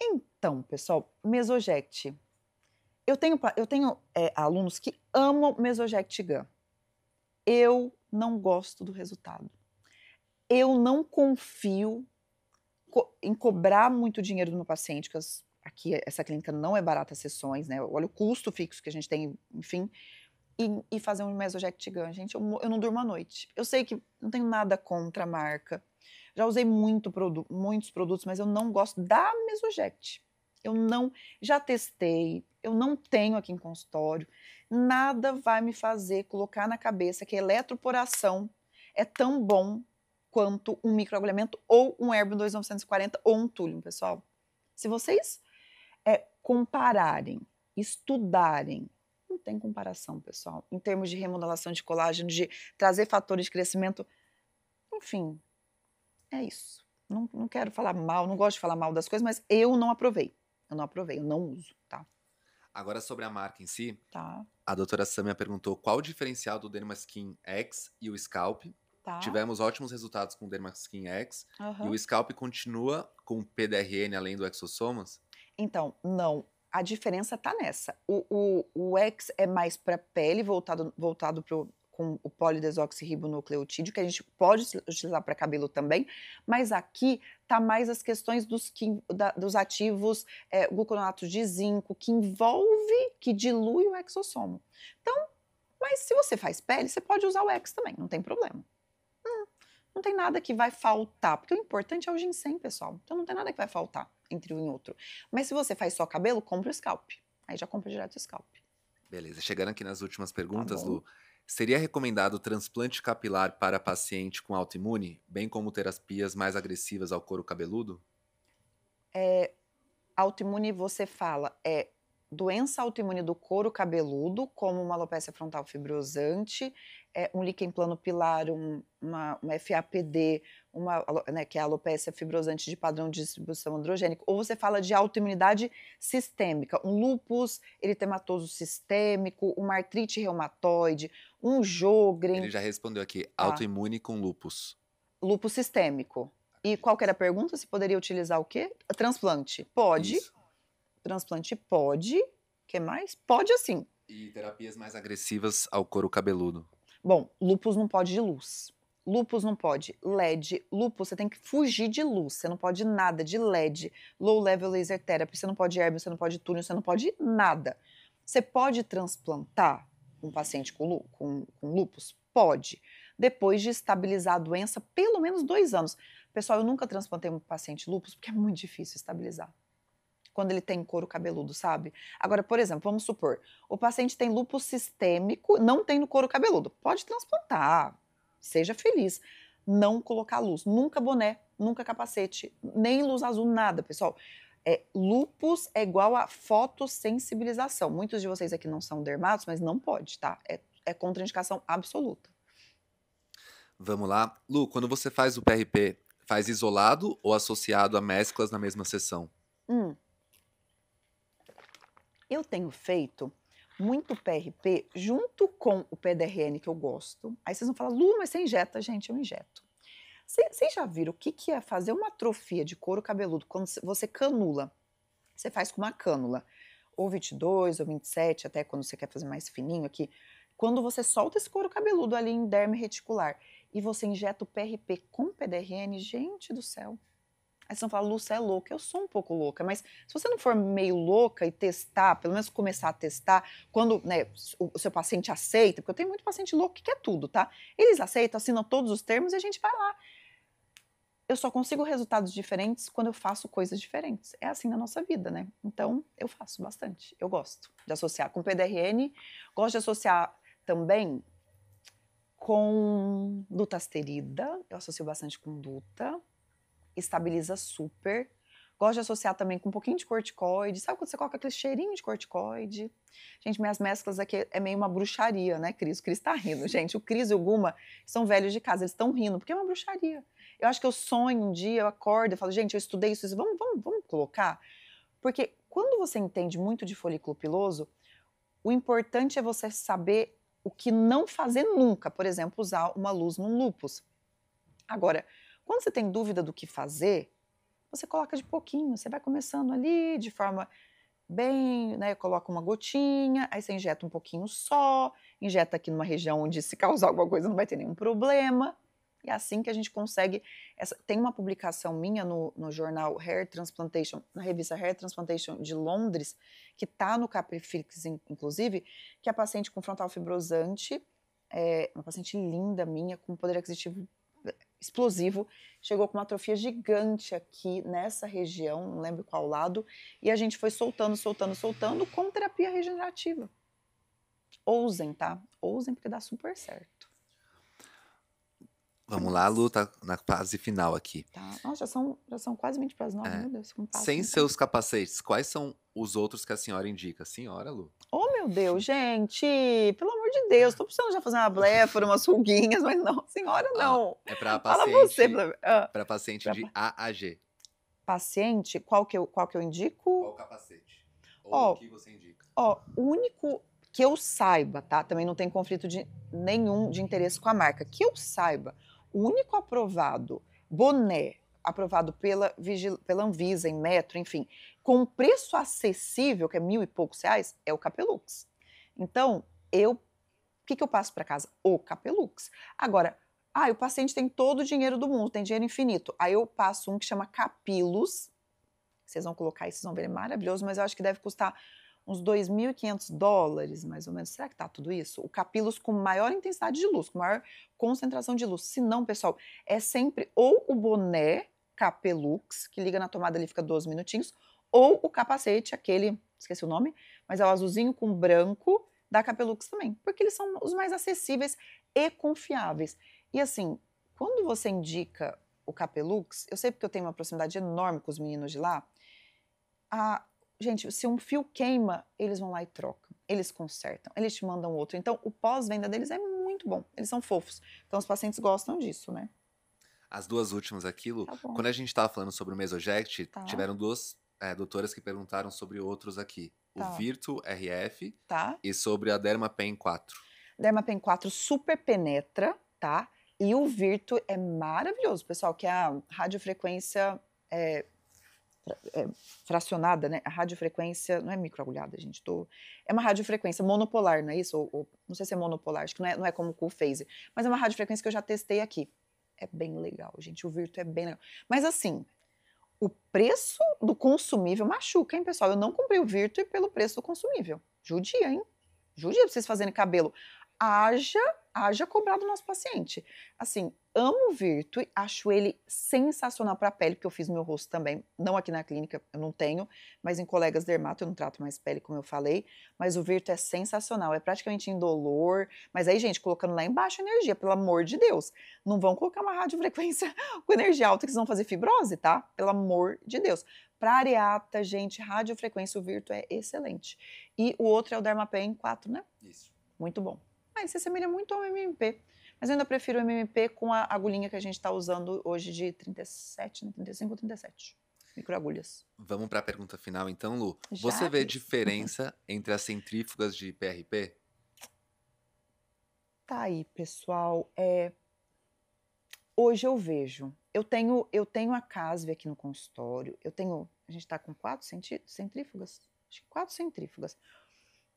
Então, pessoal, Mesoject. Eu tenho alunos que amam Mesoject Gun. Eu não gosto do resultado. Eu não confio em cobrar muito dinheiro do meu paciente, porque aqui essa clínica não é barata as sessões, né? Olha o custo fixo que a gente tem, enfim, e fazer um Mesoject Gun. Gente, eu não durmo à noite. Eu sei que não tenho nada contra a marca. Já usei muitos produtos, mas eu não gosto da Mesoject. Já testei, eu não tenho aqui em consultório. Nada vai me fazer colocar na cabeça que eletroporação é tão bom quanto um microagulhamento ou um Herbio 2940 ou um Thulium, pessoal. Se vocês compararem, estudarem, não tem comparação, pessoal, em termos de remodelação de colágeno, de trazer fatores de crescimento, enfim, é isso. Não quero falar mal, não gosto de falar mal das coisas, mas eu não aprovei. Eu não uso, tá? Agora sobre a marca em si, Tá, a doutora Samia perguntou qual o diferencial do Dermaskin X e o Scalp. tá. Tivemos ótimos resultados com o Dermaskin X e Aham. o Scalp continua com PDRN além do exossomas? Então, não. A diferença tá nessa. O X é mais para pele, voltado com o polidesoxirribonucleotídeo, que a gente pode utilizar para cabelo também, mas aqui tá mais as questões dos ativos gluconato de zinco, que dilui o exossomo. Então, mas se você faz pele, você pode usar o X também, não tem problema. Não tem nada que vai faltar, porque o importante é o ginseng, pessoal. Então não tem nada que vai faltar entre um e outro. Mas se você faz só cabelo, compra o Scalp. Aí já compra direto o Scalp. Beleza, chegando aqui nas últimas perguntas, bom. Lu. Seria recomendado transplante capilar para paciente com autoimune, bem como terapias mais agressivas ao couro cabeludo? Autoimune, você fala, doença autoimune do couro cabeludo, como uma alopecia frontal fibrosante, um líquen plano pilar, uma FAPD, que é a alopecia fibrosante de padrão de distribuição androgênica, ou você fala de autoimunidade sistêmica, um lúpus eritematoso sistêmico, uma artrite reumatoide, um Sjögren. Ele já respondeu aqui, Tá. autoimune com lúpus. Lúpus sistêmico. E qual que era a pergunta? Se poderia utilizar o quê? Transplante. Pode. Isso. Transplante pode. O que mais? Pode assim. E terapias mais agressivas ao couro cabeludo? Bom, lúpus não pode de luz. Lúpus não pode LED. Lúpus, você tem que fugir de luz. Você não pode nada de LED. Low Level Laser Therapy. Você não pode Herbio, você não pode túnel, você não pode nada. Você pode transplantar um paciente com lúpus? Pode. Depois de estabilizar a doença, pelo menos 2 anos. Pessoal, eu nunca transplantei um paciente lúpus porque é muito difícil estabilizar. Quando ele tem couro cabeludo, sabe? Agora, por exemplo, vamos supor, o paciente tem lúpus sistêmico, não tem no couro cabeludo. Pode transplantar, seja feliz. Não colocar luz, nunca boné, nunca capacete, nem luz azul, nada, pessoal. Lúpus é igual a fotossensibilização. Muitos de vocês aqui não são dermatos, mas não pode, tá? É contraindicação absoluta. Vamos lá. Lu, quando você faz o PRP, faz isolado ou associado a mesclas na mesma sessão? Eu tenho feito muito PRP junto com o PDRN que eu gosto. Aí vocês vão falar, Lu, mas você injeta? Gente, eu injeto. Vocês já viram o que é fazer uma atrofia de couro cabeludo quando você canula? Você faz com uma cânula, ou 22, ou 27, até quando você quer fazer mais fininho aqui. Quando você solta esse couro cabeludo ali em derme reticular e você injeta o PRP com PDRN, gente do céu. Aí vocês vão falar, Lu, você é louca. Eu sou um pouco louca, mas se você não for meio louca e testar, pelo menos começar a testar, quando né, o seu paciente aceita, porque eu tenho muito paciente louco que quer tudo, tá? Eles aceitam, assinam todos os termos e a gente vai lá. Eu só consigo resultados diferentes quando eu faço coisas diferentes. É assim na nossa vida, né? Então, eu faço bastante. Eu gosto de associar com PDRN, gosto de associar também com dutasterida, eu associo bastante com duta, estabiliza super. Gosto de associar também com um pouquinho de corticoide. Sabe quando você coloca aquele cheirinho de corticoide? Gente, minhas mesclas aqui é meio uma bruxaria, né, Cris? O Cris tá rindo, gente. O Cris e o Guma são velhos de casa, eles estão rindo, porque é uma bruxaria. Eu acho que eu sonho um dia, eu acordo, eu falo, gente, eu estudei isso, vamos colocar? Porque quando você entende muito de folículo piloso, o importante é você saber o que não fazer nunca. Por exemplo, usar uma luz no lúpus. Agora, quando você tem dúvida do que fazer, você coloca de pouquinho, você vai começando ali de forma bem, né, coloca uma gotinha, aí você injeta um pouquinho só, injeta aqui numa região onde se causar alguma coisa não vai ter nenhum problema. E é assim que a gente consegue. Tem uma publicação minha no jornal Hair Transplantation, na revista Hair Transplantation de Londres, que está no Caprifix, inclusive, que a paciente com frontal fibrosante, uma paciente linda minha, com poder aquisitivo explosivo, chegou com uma atrofia gigante aqui nessa região, não lembro qual lado, e a gente foi soltando com terapia regenerativa. Ousem, tá? Ousem porque dá super certo. Vamos lá, Lu, tá na fase final aqui. Tá. Nossa, já são quase 20 para as 9, meu Deus, como passa. Sem seus capacetes, quais são os outros que a senhora indica? Senhora, Lu? Oh, meu Deus, gente, pelo amor de Deus, tô precisando já fazer uma bléfora, umas ruguinhas, mas não, senhora, não. É para Fala paciente, você. para paciente de AAG. Paciente, qual que eu indico? Qual capacete? Ou o que você indica? O único que eu saiba, tá? Também não tem conflito nenhum de interesse com a marca. Que eu saiba, o único aprovado, boné, aprovado pela Anvisa, em metro, enfim, com preço acessível, que é R$1.000 e poucos, é o Capelux. Então, o que eu passo para casa? O Capelux. Agora, o paciente tem todo o dinheiro do mundo, tem dinheiro infinito. Aí eu passo um que chama Capilus. Vocês vão colocar isso, vocês vão ver, é maravilhoso, mas eu acho que deve custar uns $2.500, mais ou menos. Será que tá tudo isso? O Capilus com maior intensidade de luz, com maior concentração de luz. Se não, pessoal, é sempre ou o boné Capelux, que liga na tomada ali, fica 12 minutinhos, ou o capacete, aquele, esqueci o nome, mas é o azulzinho com branco da Capelux também, porque eles são os mais acessíveis e confiáveis. E assim, quando você indica o Capelux, eu sei porque eu tenho uma proximidade enorme com os meninos de lá, gente, se um fio queima, eles vão lá e trocam, eles consertam, eles te mandam outro. Então, o pós-venda deles é muito bom, eles são fofos. Então, os pacientes gostam disso, né? As duas últimas aqui, Lu, Tá bom. quando a gente estava falando sobre o Mesoject, Tá. tiveram duas doutoras que perguntaram sobre outros aqui. Tá. O Virtu RF tá. e sobre a Dermapen 4. Dermapen 4 super penetra, tá? E o Virtu é maravilhoso, pessoal, que é a radiofrequência fracionada, né? A radiofrequência, não é microagulhada, gente, é uma radiofrequência monopolar, não é isso? Ou não sei se é monopolar, acho que não é como o Cool Phase, mas é uma radiofrequência que eu já testei aqui. É bem legal, gente, o Virtu é bem legal. Mas assim, o preço do consumível machuca, hein, pessoal? Eu não comprei o Virtu pelo preço do consumível. Judia, hein? Judia pra vocês fazerem cabelo. Haja cobrar do nosso paciente. Assim, amo o Virtu, acho ele sensacional para a pele, porque eu fiz no meu rosto também, não aqui na clínica, eu não tenho, mas em colegas dermato eu não trato mais pele, como eu falei, mas o Virtu é sensacional, é praticamente indolor, mas aí, gente, colocando lá embaixo energia, pelo amor de Deus, não vão colocar uma radiofrequência com energia alta que vocês vão fazer fibrose, tá? Pelo amor de Deus. Para areata, gente, radiofrequência, o Virtu é excelente. E o outro é o Dermapen 4, né? Isso. Muito bom. Ele se assemelha muito ao MMP, mas eu ainda prefiro o MMP com a agulhinha que a gente está usando hoje de 37, né? 35 ou 37. microagulhas. Vamos para a pergunta final então, Lu. Já Você vê isso. diferença entre as centrífugas de PRP? Tá aí, pessoal. Hoje eu vejo. Eu tenho a Casve aqui no consultório. A gente está com 4 centrífugas? Acho que 4 centrífugas.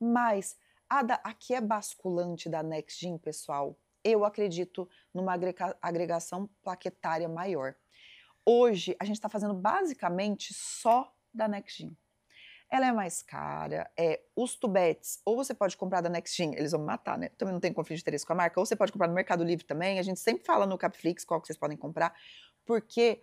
Mas a que é basculante da NextGen, pessoal, eu acredito numa agregação plaquetária maior. Hoje, a gente está fazendo basicamente só da NextGen. Ela é mais cara, os tubetes, ou você pode comprar da NextGen, eles vão me matar, né? Também não tem conflito de interesse com a marca, ou você pode comprar no Mercado Livre também. A gente sempre fala no Capflix qual que vocês podem comprar, porque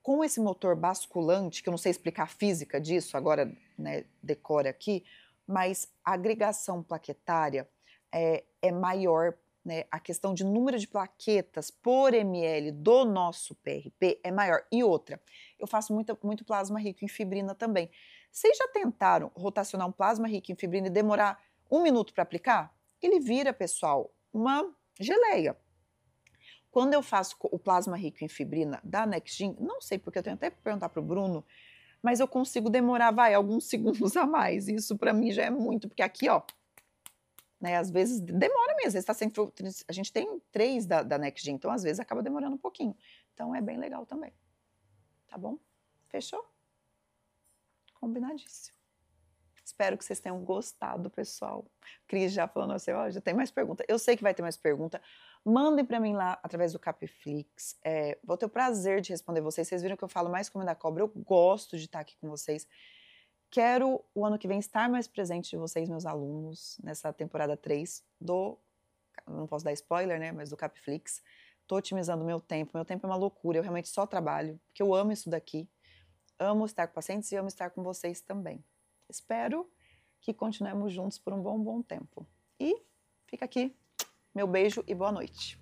com esse motor basculante, que eu não sei explicar a física disso, agora, né, decora aqui, mas a agregação plaquetária é maior, né? A questão de número de plaquetas por ml do nosso PRP é maior. E outra, eu faço muito plasma rico em fibrina também. Vocês já tentaram rotacionar um plasma rico em fibrina e demorar 1 minuto para aplicar? Ele vira, pessoal, uma geleia. Quando eu faço o plasma rico em fibrina da NextGen, não sei porque eu tenho até que perguntar para o Bruno, mas eu consigo demorar, alguns segundos a mais. Isso para mim já é muito, porque aqui, ó, né, às vezes demora mesmo. A gente tem 3 da NextGen, então às vezes acaba demorando um pouquinho. Então é bem legal também. Tá bom? Fechou? Combinadíssimo. Espero que vocês tenham gostado, pessoal. Cris já falando assim, ó, já tem mais pergunta. Eu sei que vai ter mais pergunta. Mandem para mim lá através do Capflix. Vou ter o prazer de responder vocês. Vocês viram que eu falo mais como da cobra. Eu gosto de estar aqui com vocês. Quero o ano que vem estar mais presente de vocês, meus alunos, nessa temporada 3 não posso dar spoiler, né, mas do Capflix. Estou otimizando meu tempo é uma loucura, eu realmente só trabalho, porque eu amo isso daqui, amo estar com pacientes e amo estar com vocês também. Espero que continuemos juntos por um bom tempo. E fica aqui meu beijo e boa noite.